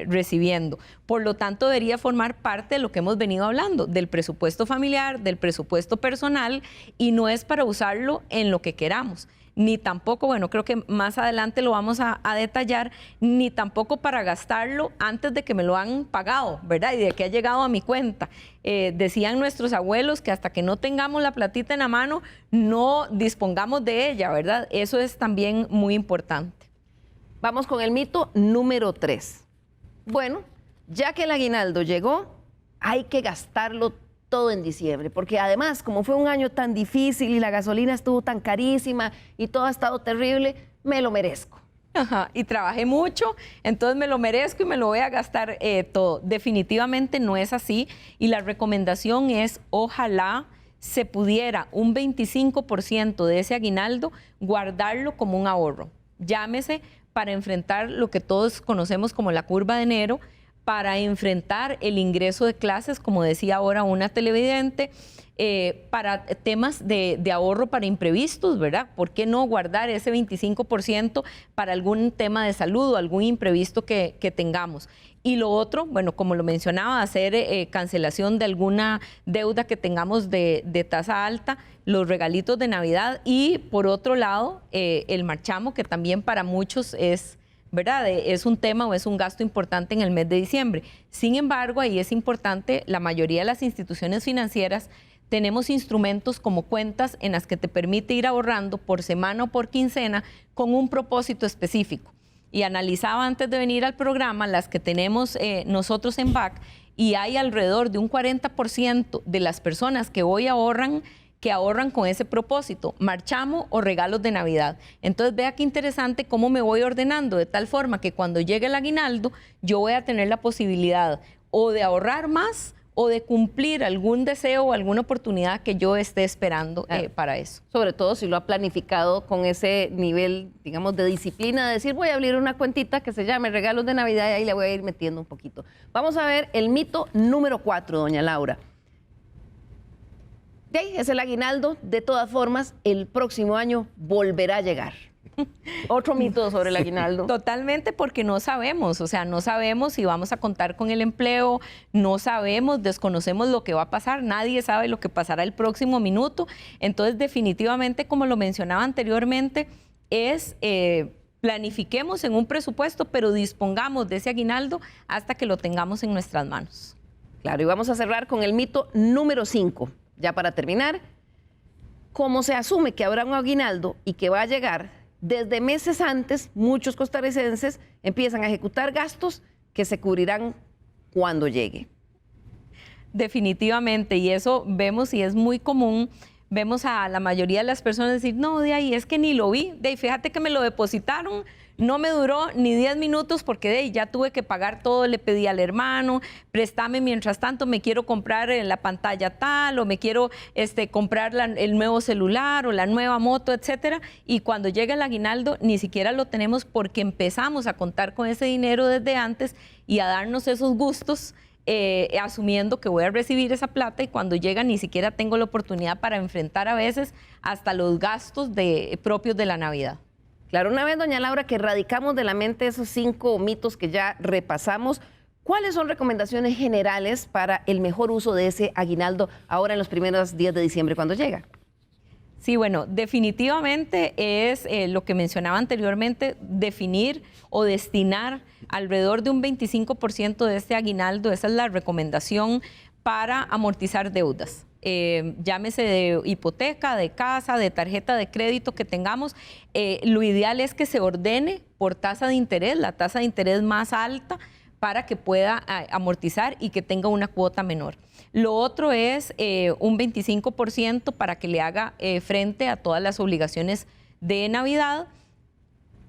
recibiendo. Por lo tanto, debería formar parte de lo que hemos venido hablando, del presupuesto familiar, del presupuesto personal, y no es para usarlo en lo que queramos. Ni tampoco, bueno, creo que más adelante lo vamos a detallar, ni tampoco para gastarlo antes de que me lo han pagado, ¿verdad? Y de que ha llegado a mi cuenta. Decían nuestros abuelos que hasta que no tengamos la platita en la mano, no dispongamos de ella, ¿verdad? Eso es también muy importante. Vamos con el mito número 3. Bueno, ya que el aguinaldo llegó, hay que gastarlo todo en diciembre, porque además, como fue un año tan difícil y la gasolina estuvo tan carísima y todo ha estado terrible, me lo merezco. Ajá, y trabajé mucho, entonces me lo merezco y me lo voy a gastar todo. Definitivamente no es así y la recomendación es, ojalá se pudiera un 25% de ese aguinaldo guardarlo como un ahorro. Llámese para enfrentar lo que todos conocemos como la curva de enero, para enfrentar el ingreso de clases, como decía ahora una televidente, para temas de ahorro para imprevistos, ¿verdad? ¿Por qué no guardar ese 25% para algún tema de salud o algún imprevisto que tengamos? Y lo otro, bueno, como lo mencionaba, hacer cancelación de alguna deuda que tengamos de tasa alta, los regalitos de Navidad y, por otro lado, el marchamo, que también para muchos es, ¿verdad? Es un tema o es un gasto importante en el mes de diciembre. Sin embargo, ahí es importante, la mayoría de las instituciones financieras tenemos instrumentos como cuentas en las que te permite ir ahorrando por semana o por quincena con un propósito específico. Y analizaba antes de venir al programa las que tenemos nosotros en BAC y hay alrededor de un 40% de las personas que hoy ahorran con ese propósito, marchamo o regalos de Navidad. Entonces vea qué interesante cómo me voy ordenando de tal forma que cuando llegue el aguinaldo yo voy a tener la posibilidad o de ahorrar más o de cumplir algún deseo o alguna oportunidad que yo esté esperando para eso. Sobre todo si lo ha planificado con ese nivel, digamos, de disciplina, de decir, voy a abrir una cuentita que se llame Regalos de Navidad y ahí le voy a ir metiendo un poquito. Vamos a ver el mito número 4, doña Laura. De ahí es el aguinaldo. De todas formas, el próximo año volverá a llegar. Otro mito sobre el aguinaldo. Totalmente, porque no sabemos, o sea, no sabemos si vamos a contar con el empleo, no sabemos, desconocemos lo que va a pasar, nadie sabe lo que pasará el próximo minuto. Entonces, definitivamente, como lo mencionaba anteriormente, es planifiquemos en un presupuesto, pero dispongamos de ese aguinaldo hasta que lo tengamos en nuestras manos. Claro, y vamos a cerrar con el mito número 5. Ya para terminar, como se asume que habrá un aguinaldo y que va a llegar, desde meses antes, muchos costarricenses empiezan a ejecutar gastos que se cubrirán cuando llegue. Definitivamente, y eso vemos y es muy común. Vemos a la mayoría de las personas decir, no, de ahí es que ni lo vi, de ahí fíjate que me lo depositaron, no me duró ni 10 minutos porque de ahí ya tuve que pagar todo, le pedí al hermano, préstame mientras tanto, me quiero comprar la pantalla tal o me quiero comprar el nuevo celular o la nueva moto, etcétera, y cuando llega el aguinaldo ni siquiera lo tenemos porque empezamos a contar con ese dinero desde antes y a darnos esos gustos, asumiendo que voy a recibir esa plata y cuando llega ni siquiera tengo la oportunidad para enfrentar a veces hasta los gastos propios de la Navidad. Claro, una vez, doña Laura, que erradicamos de la mente esos 5 mitos que ya repasamos, ¿cuáles son recomendaciones generales para el mejor uso de ese aguinaldo ahora en los primeros días de diciembre cuando llega? Sí, bueno, definitivamente es lo que mencionaba anteriormente, definir o destinar alrededor de un 25% de este aguinaldo, esa es la recomendación para amortizar deudas. Llámese de hipoteca, de casa, de tarjeta de crédito que tengamos, lo ideal es que se ordene por tasa de interés, la tasa de interés más alta para que pueda amortizar y que tenga una cuota menor. Lo otro es un 25% para que le haga frente a todas las obligaciones de Navidad.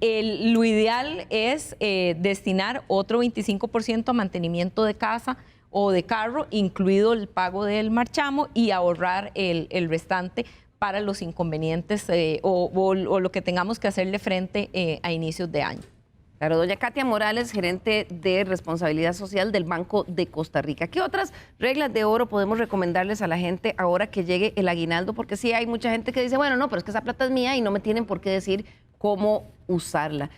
Lo ideal es destinar otro 25% a mantenimiento de casa o de carro, incluido el pago del marchamo, y ahorrar el restante para los inconvenientes o lo que tengamos que hacerle frente a inicios de año. Claro, doña Katia Morales, gerente de responsabilidad social del Banco de Costa Rica. ¿Qué otras reglas de oro podemos recomendarles a la gente ahora que llegue el aguinaldo? Porque sí hay mucha gente que dice, bueno, no, pero es que esa plata es mía y no me tienen por qué decir cómo usarla.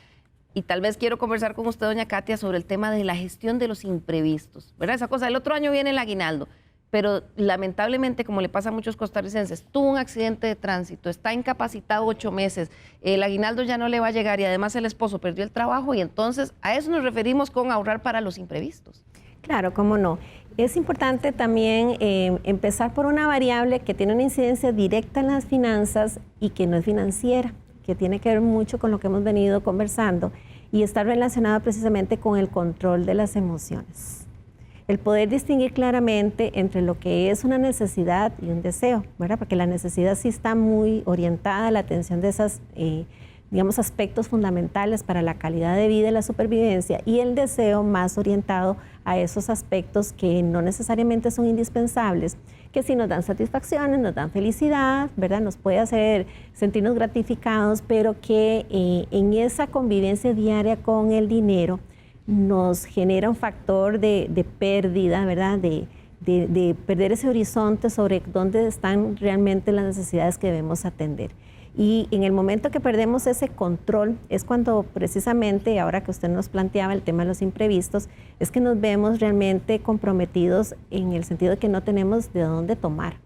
Y tal vez quiero conversar con usted, doña Katia, sobre el tema de la gestión de los imprevistos, ¿verdad? Esa cosa, el otro año viene el aguinaldo, pero lamentablemente, como le pasa a muchos costarricenses, tuvo un accidente de tránsito, está incapacitado 8 meses, el aguinaldo ya no le va a llegar y además el esposo perdió el trabajo y entonces a eso nos referimos con ahorrar para los imprevistos. Claro, cómo no. Es importante también empezar por una variable que tiene una incidencia directa en las finanzas y que no es financiera, que tiene que ver mucho con lo que hemos venido conversando y está relacionado precisamente con el control de las emociones. El poder distinguir claramente entre lo que es una necesidad y un deseo, ¿verdad? Porque la necesidad sí está muy orientada a la atención de esos, digamos, aspectos fundamentales para la calidad de vida y la supervivencia, y el deseo más orientado a esos aspectos que no necesariamente son indispensables, que sí nos dan satisfacciones, nos dan felicidad, ¿verdad? Nos puede hacer sentirnos gratificados, pero que en esa convivencia diaria con el dinero nos genera un factor de pérdida, ¿verdad? De perder ese horizonte sobre dónde están realmente las necesidades que debemos atender. Y en el momento que perdemos ese control es cuando precisamente, ahora que usted nos planteaba el tema de los imprevistos, es que nos vemos realmente comprometidos en el sentido de que no tenemos de dónde tomar,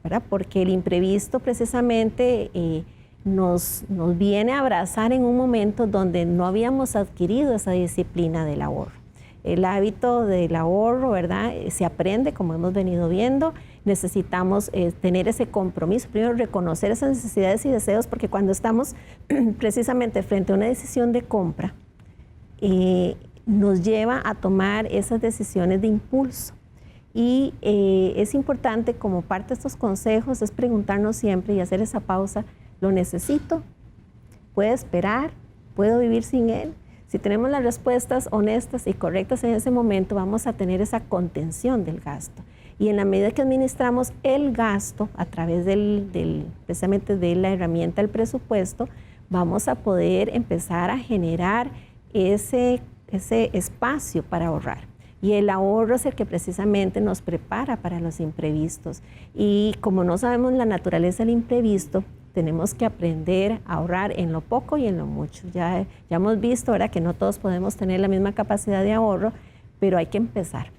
¿verdad? Porque el imprevisto precisamente nos viene a abrazar en un momento donde no habíamos adquirido esa disciplina del ahorro. El hábito del ahorro, ¿verdad? Se aprende, como hemos venido viendo. Necesitamos tener ese compromiso, primero reconocer esas necesidades y deseos, porque cuando estamos precisamente frente a una decisión de compra, nos lleva a tomar esas decisiones de impulso. Y es importante, como parte de estos consejos, es preguntarnos siempre y hacer esa pausa, ¿lo necesito? ¿Puedo esperar? ¿Puedo vivir sin él? Si tenemos las respuestas honestas y correctas en ese momento, vamos a tener esa contención del gasto. Y en la medida que administramos el gasto a través precisamente de la herramienta del presupuesto, vamos a poder empezar a generar ese espacio para ahorrar. Y el ahorro es el que precisamente nos prepara para los imprevistos. Y como no sabemos la naturaleza del imprevisto, tenemos que aprender a ahorrar en lo poco y en lo mucho. Ya hemos visto ahora que no todos podemos tener la misma capacidad de ahorro, pero hay que empezar,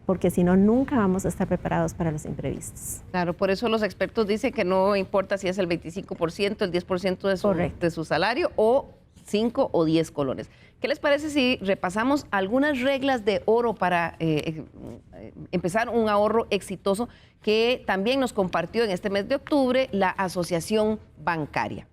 porque si no, nunca vamos a estar preparados para los imprevistos. Claro, por eso los expertos dicen que no importa si es el 25%, el 10% de su salario o 5 o 10 colones. ¿Qué les parece si repasamos algunas reglas de oro para empezar un ahorro exitoso que también nos compartió en este mes de octubre la Asociación Bancaria?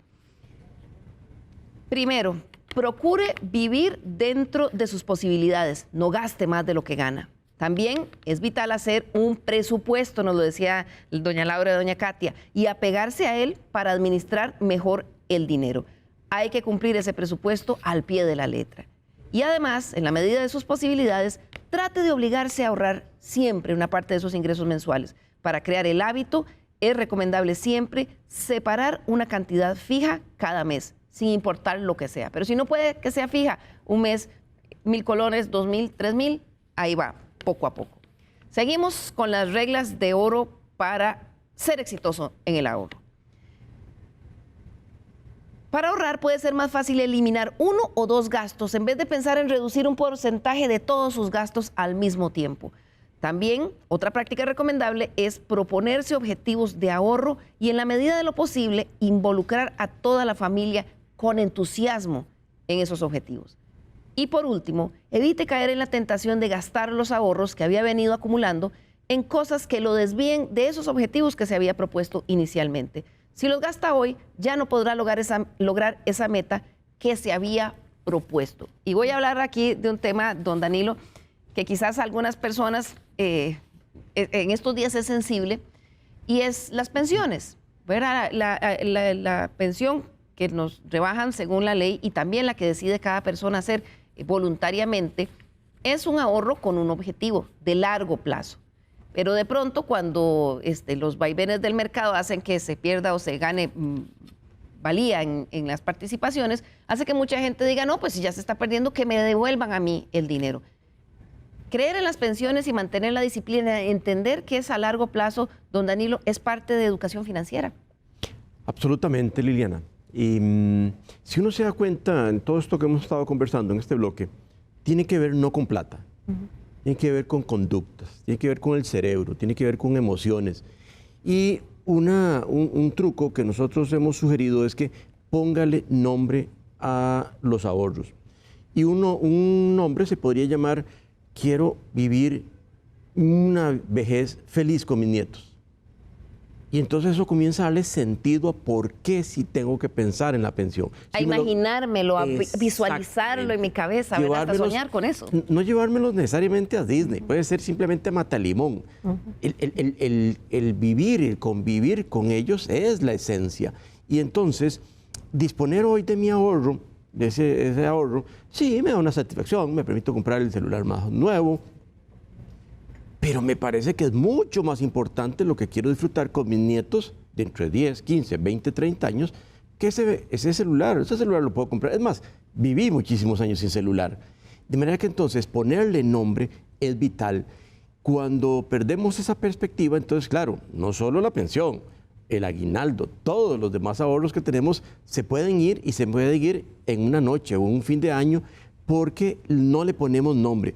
Primero, procure vivir dentro de sus posibilidades, no gaste más de lo que gana. También es vital hacer un presupuesto, nos lo decía doña Laura y doña Katia, y apegarse a él para administrar mejor el dinero. Hay que cumplir ese presupuesto al pie de la letra. Y además, en la medida de sus posibilidades, trate de obligarse a ahorrar siempre una parte de esos ingresos mensuales. Para crear el hábito, es recomendable siempre separar una cantidad fija cada mes, sin importar lo que sea. Pero si no puede que sea fija, un mes, 1,000 colones, 2,000, 3,000, ahí va, poco a poco. Seguimos con las reglas de oro para ser exitoso en el ahorro. Para ahorrar puede ser más fácil eliminar 1 o 2 gastos en vez de pensar en reducir un porcentaje de todos sus gastos al mismo tiempo. También, otra práctica recomendable es proponerse objetivos de ahorro y en la medida de lo posible involucrar a toda la familia con entusiasmo en esos objetivos. Y por último, evite caer en la tentación de gastar los ahorros que había venido acumulando en cosas que lo desvíen de esos objetivos que se había propuesto inicialmente. Si los gasta hoy, ya no podrá lograr esa meta que se había propuesto. Y voy a hablar aquí de un tema, don Danilo, que quizás a algunas personas en estos días es sensible, y es las pensiones. La pensión que nos rebajan según la ley y también la que decide cada persona hacer voluntariamente, es un ahorro con un objetivo de largo plazo. Pero de pronto cuando los vaivenes del mercado hacen que se pierda o se gane valía en las participaciones, hace que mucha gente diga, no, pues si ya se está perdiendo, que me devuelvan a mí el dinero. Creer en las pensiones y mantener la disciplina, entender que es a largo plazo, don Danilo, es parte de educación financiera. Absolutamente, Liliana. Y si uno se da cuenta en todo esto que hemos estado conversando en este bloque, tiene que ver no con plata. Tiene que ver con conductas, tiene que ver con el cerebro, tiene que ver con emociones. Y un truco que nosotros hemos sugerido es que póngale nombre a los ahorros. Y un nombre se podría llamar, quiero vivir una vejez feliz con mis nietos. Y entonces eso comienza a darle sentido a por qué sí tengo que pensar en la pensión. A imaginármelo, a visualizarlo en mi cabeza, hasta soñar con eso. No llevármelos necesariamente a Disney, puede ser simplemente a Matalimón. El vivir, el convivir con ellos es la esencia. Y entonces, disponer hoy de mi ahorro, de ese ahorro, sí, me da una satisfacción, me permite comprar el celular más nuevo, pero me parece que es mucho más importante lo que quiero disfrutar con mis nietos dentro de 10, 15, 20, 30 años, que ese celular. Ese celular lo puedo comprar. Es más, viví muchísimos años sin celular. De manera que entonces ponerle nombre es vital. Cuando perdemos esa perspectiva, entonces claro, no solo la pensión, el aguinaldo, todos los demás ahorros que tenemos se pueden ir y se pueden ir en una noche o un fin de año porque no le ponemos nombre.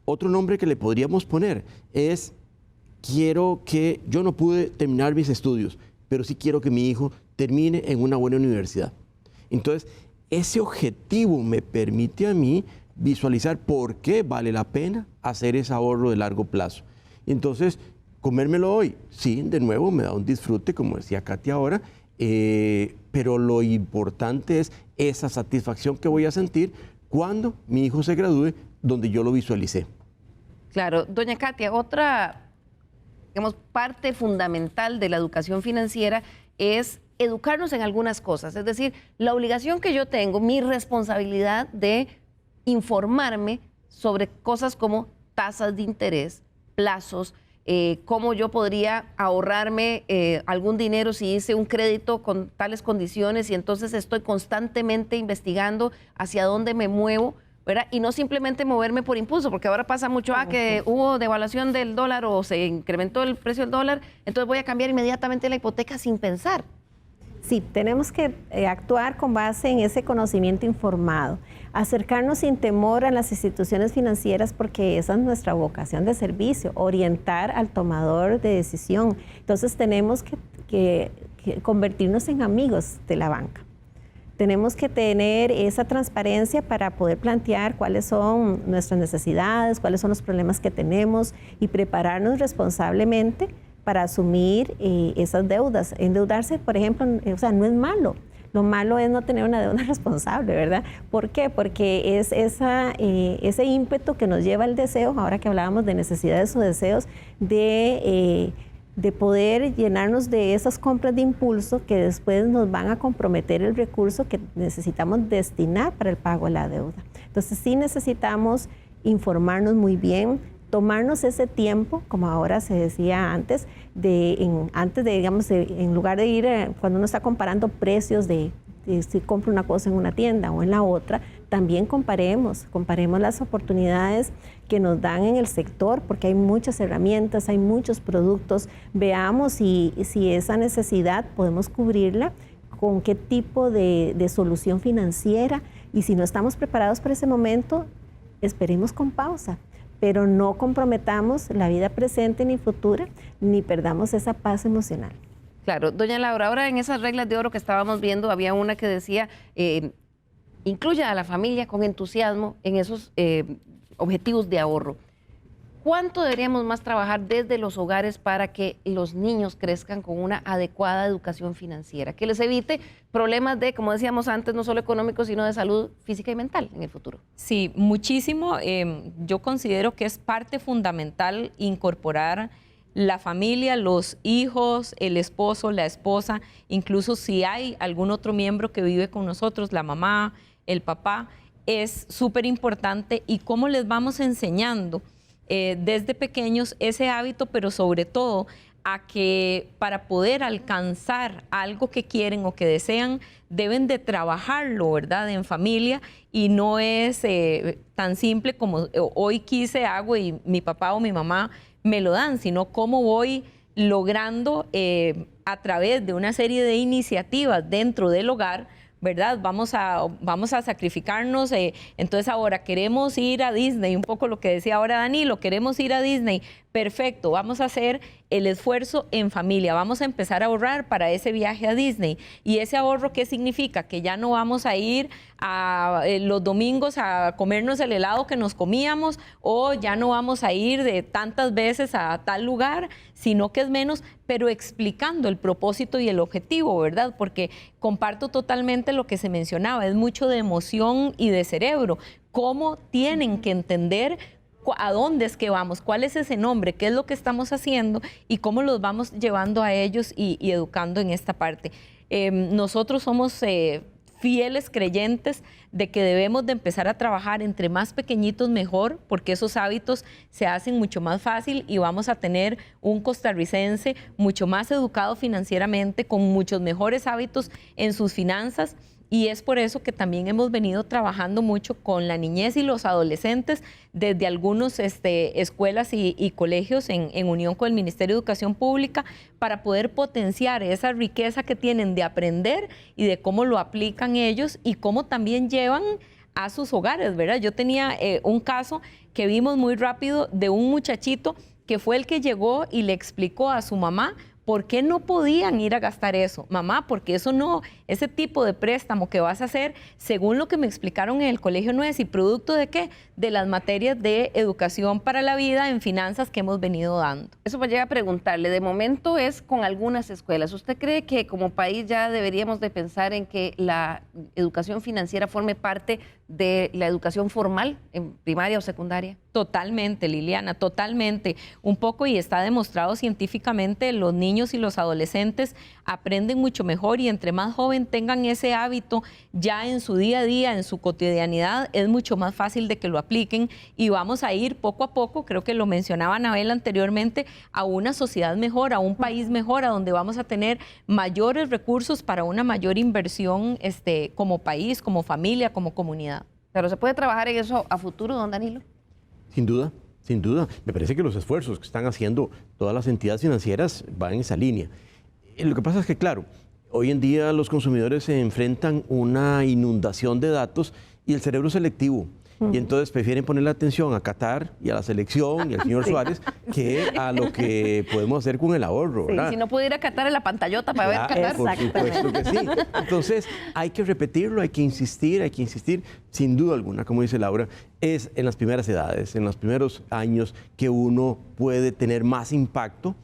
Otro nombre que le podríamos poner es, yo no pude terminar mis estudios, pero sí quiero que mi hijo termine en una buena universidad. Entonces, ese objetivo me permite a mí visualizar por qué vale la pena hacer ese ahorro de largo plazo. Entonces, comérmelo hoy, sí, de nuevo me da un disfrute, como decía Katia ahora, pero lo importante es esa satisfacción que voy a sentir cuando mi hijo se gradúe, donde yo lo visualicé. Claro, doña Katia, otra, parte fundamental de la educación financiera es educarnos en algunas cosas, es decir, la obligación que yo tengo, mi responsabilidad de informarme sobre cosas como tasas de interés, plazos, cómo yo podría ahorrarme algún dinero si hice un crédito con tales condiciones, y entonces estoy constantemente investigando hacia dónde me muevo, ¿verdad? Y no simplemente moverme por impulso, porque ahora pasa mucho, que hubo devaluación del dólar o se incrementó el precio del dólar, entonces voy a cambiar inmediatamente la hipoteca sin pensar. Sí, tenemos que actuar con base en ese conocimiento informado, acercarnos sin temor a las instituciones financieras, porque esa es nuestra vocación de servicio, orientar al tomador de decisión. Entonces tenemos que convertirnos en amigos de la banca. Tenemos que tener esa transparencia para poder plantear cuáles son nuestras necesidades, cuáles son los problemas que tenemos y prepararnos responsablemente para asumir esas deudas. Endeudarse, por ejemplo, o sea, no es malo. Lo malo es no tener una deuda responsable, ¿verdad? ¿Por qué? Porque es ese ímpetu que nos lleva al deseo, ahora que hablábamos de necesidades o deseos, de poder llenarnos de esas compras de impulso que después nos van a comprometer el recurso que necesitamos destinar para el pago de la deuda. Entonces sí necesitamos informarnos muy bien, tomarnos ese tiempo, como ahora se decía antes, digamos, en lugar de ir, cuando uno está comparando precios de si compro una cosa en una tienda o en la otra, también comparemos las oportunidades que nos dan en el sector, porque hay muchas herramientas, hay muchos productos. Veamos si esa necesidad podemos cubrirla, con qué tipo de solución financiera, y si no estamos preparados para ese momento, esperemos con pausa, pero no comprometamos la vida presente ni futura, ni perdamos esa paz emocional. Claro, doña Laura, ahora en esas reglas de oro que estábamos viendo, había una que decía, incluya a la familia con entusiasmo en esos objetivos de ahorro. ¿Cuánto deberíamos más trabajar desde los hogares para que los niños crezcan con una adecuada educación financiera, que les evite problemas de, como decíamos antes, no solo económicos, sino de salud física y mental en el futuro? Sí, muchísimo. Yo considero que es parte fundamental incorporar la familia, los hijos, el esposo, la esposa, incluso si hay algún otro miembro que vive con nosotros, la mamá, el papá, es súper importante. Y cómo les vamos enseñando desde pequeños ese hábito, pero sobre todo a que para poder alcanzar algo que quieren o que desean, deben de trabajarlo, ¿verdad?, en familia, y no es tan simple como hoy quise, hago y mi papá o mi mamá me lo dan, sino cómo voy logrando a través de una serie de iniciativas dentro del hogar, ¿verdad? Vamos a sacrificarnos, entonces ahora queremos ir a Disney, un poco lo que decía ahora Danilo, queremos ir a Disney, perfecto, vamos a hacer el esfuerzo en familia, vamos a empezar a ahorrar para ese viaje a Disney. ¿Y ese ahorro qué significa? Que ya no vamos a ir los domingos a comernos el helado que nos comíamos, o ya no vamos a ir de tantas veces a tal lugar, sino que es menos, pero explicando el propósito y el objetivo, ¿verdad? Porque comparto totalmente lo que se mencionaba, es mucho de emoción y de cerebro, cómo tienen que entender a dónde es que vamos, cuál es ese nombre, qué es lo que estamos haciendo y cómo los vamos llevando a ellos y educando en esta parte. Nosotros somos fieles creyentes de que debemos de empezar a trabajar entre más pequeñitos mejor, porque esos hábitos se hacen mucho más fácil y vamos a tener un costarricense mucho más educado financieramente, con muchos mejores hábitos en sus finanzas. Y es por eso que también hemos venido trabajando mucho con la niñez y los adolescentes desde algunas escuelas y colegios en unión con el Ministerio de Educación Pública, para poder potenciar esa riqueza que tienen de aprender y de cómo lo aplican ellos y cómo también llevan a sus hogares, ¿verdad? Yo tenía un caso que vimos muy rápido de un muchachito que fue el que llegó y le explicó a su mamá ¿por qué no podían ir a gastar eso? Mamá, porque eso no, ese tipo de préstamo que vas a hacer, según lo que me explicaron en el colegio, no es, ¿y producto de qué? De las materias de educación para la vida en finanzas que hemos venido dando. Eso me llega a preguntarle, de momento es con algunas escuelas. ¿Usted cree que como país ya deberíamos de pensar en que la educación financiera forme parte de la educación formal en primaria o secundaria? Totalmente, Liliana, totalmente. Un poco, y está demostrado científicamente, los niños y los adolescentes aprenden mucho mejor, y entre más joven tengan ese hábito ya en su día a día, en su cotidianidad, es mucho más fácil de que lo apliquen, y vamos a ir poco a poco, creo que lo mencionaba Anabel anteriormente, a una sociedad mejor, a un país mejor, a donde vamos a tener mayores recursos para una mayor inversión como país, como familia, como comunidad. ¿Pero se puede trabajar en eso a futuro, don Danilo? Sin duda, sin duda. Me parece que los esfuerzos que están haciendo todas las entidades financieras van en esa línea. Lo que pasa es que, claro, hoy en día los consumidores se enfrentan una inundación de datos y el cerebro es selectivo. Y entonces prefieren poner la atención a Qatar y a la selección y al señor Suárez que a lo que podemos hacer con el ahorro, ¿verdad? Si no puede ir a Qatar en la pantallota para ver Qatar. Por supuesto que sí. Entonces hay que repetirlo, hay que insistir, sin duda alguna, como dice Laura, es en las primeras edades, en los primeros años que uno puede tener más impacto.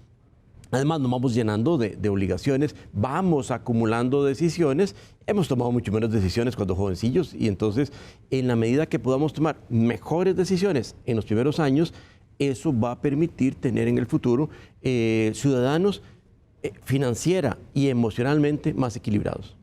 Además, nos vamos llenando de obligaciones, vamos acumulando decisiones. Hemos tomado mucho menos decisiones cuando jovencillos, y entonces, en la medida que podamos tomar mejores decisiones en los primeros años, eso va a permitir tener en el futuro ciudadanos financiera y emocionalmente más equilibrados.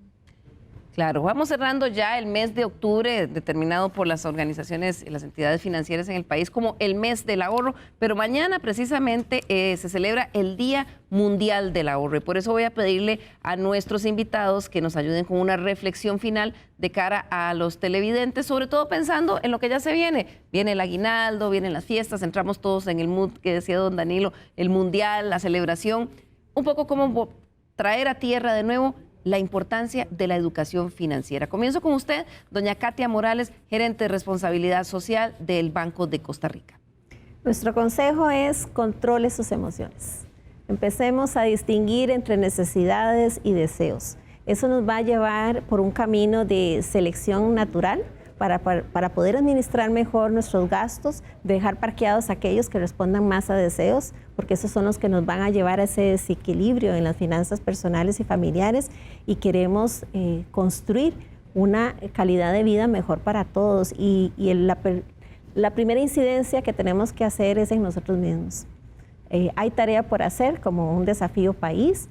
Claro, vamos cerrando ya el mes de octubre, determinado por las organizaciones y las entidades financieras en el país como el mes del ahorro, pero mañana precisamente se celebra el Día Mundial del Ahorro, y por eso voy a pedirle a nuestros invitados que nos ayuden con una reflexión final de cara a los televidentes, sobre todo pensando en lo que ya se viene. Viene el aguinaldo, vienen las fiestas, entramos todos en el mood que decía don Danilo, el mundial, la celebración, un poco como traer a tierra de nuevo la importancia de la educación financiera. Comienzo con usted, doña Katia Morales, gerente de responsabilidad social del Banco de Costa Rica. Nuestro consejo es controle sus emociones. Empecemos a distinguir entre necesidades y deseos. Eso nos va a llevar por un camino de selección natural para poder administrar mejor nuestros gastos, dejar parqueados aquellos que respondan más a deseos, porque esos son los que nos van a llevar a ese desequilibrio en las finanzas personales y familiares, y queremos construir una calidad de vida mejor para todos. La primera incidencia que tenemos que hacer es en nosotros mismos. Hay tarea por hacer como un desafío país.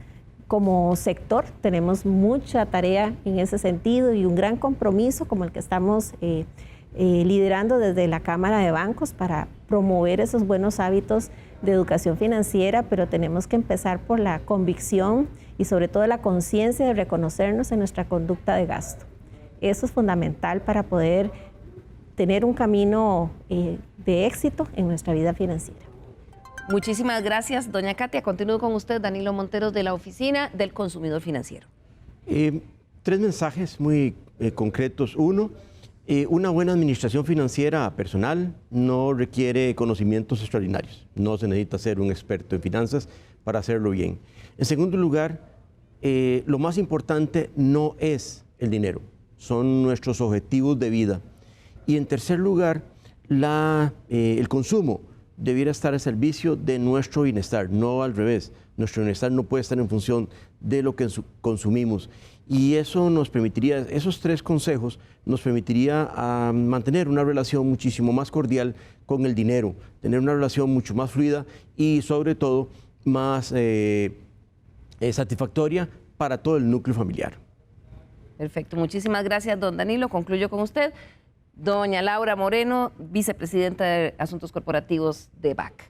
Como sector tenemos mucha tarea en ese sentido y un gran compromiso como el que estamos liderando desde la Cámara de Bancos para promover esos buenos hábitos de educación financiera, pero tenemos que empezar por la convicción y sobre todo la conciencia de reconocernos en nuestra conducta de gasto. Eso es fundamental para poder tener un camino de éxito en nuestra vida financiera. Muchísimas gracias, doña Katia. Continúo con usted, Danilo Monteros, de la Oficina del Consumidor Financiero. 3 mensajes muy concretos. Uno, una buena administración financiera personal no requiere conocimientos extraordinarios. No se necesita ser un experto en finanzas para hacerlo bien. En segundo lugar, lo más importante no es el dinero, son nuestros objetivos de vida. Y en tercer lugar, el consumo debiera estar al servicio de nuestro bienestar, no al revés. Nuestro bienestar no puede estar en función de lo que consumimos. Y eso nos permitiría, esos 3 consejos nos permitiría mantener una relación muchísimo más cordial con el dinero, tener una relación mucho más fluida y sobre todo más satisfactoria para todo el núcleo familiar. Perfecto, muchísimas gracias, don Danilo. Concluyo con usted. Doña Laura Moreno, vicepresidenta de Asuntos Corporativos de BAC.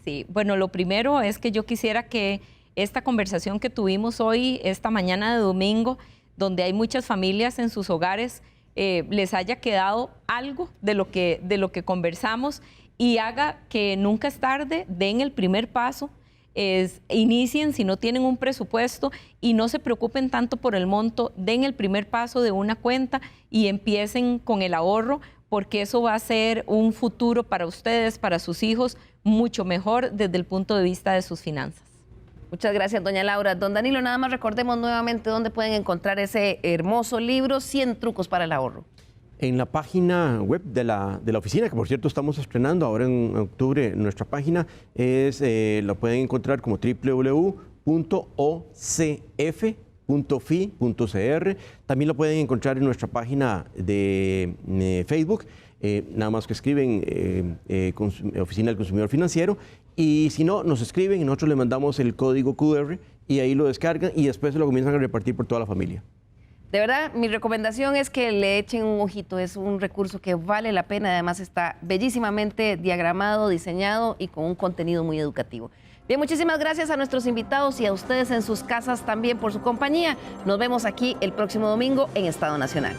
Sí, bueno, lo primero es que yo quisiera que esta conversación que tuvimos hoy, esta mañana de domingo, donde hay muchas familias en sus hogares, les haya quedado algo de lo que conversamos, y haga que nunca es tarde, den el primer paso, inicien si no tienen un presupuesto y no se preocupen tanto por el monto, den el primer paso de una cuenta y empiecen con el ahorro, porque eso va a ser un futuro para ustedes, para sus hijos, mucho mejor desde el punto de vista de sus finanzas. Muchas gracias, doña Laura. Don Danilo, nada más recordemos nuevamente dónde pueden encontrar ese hermoso libro, 100 trucos para el ahorro. En la página web de la oficina, que por cierto estamos estrenando ahora en octubre, nuestra página la pueden encontrar como www.ocf .fi.cr. También lo pueden encontrar en nuestra página de Facebook, nada más que escriben Oficina del Consumidor Financiero, y si no, nos escriben y nosotros le mandamos el código QR y ahí lo descargan y después se lo comienzan a repartir por toda la familia. De verdad, mi recomendación es que le echen un ojito, es un recurso que vale la pena, además está bellísimamente diagramado, diseñado y con un contenido muy educativo. Bien, muchísimas gracias a nuestros invitados y a ustedes en sus casas también por su compañía. Nos vemos aquí el próximo domingo en Estado Nacional.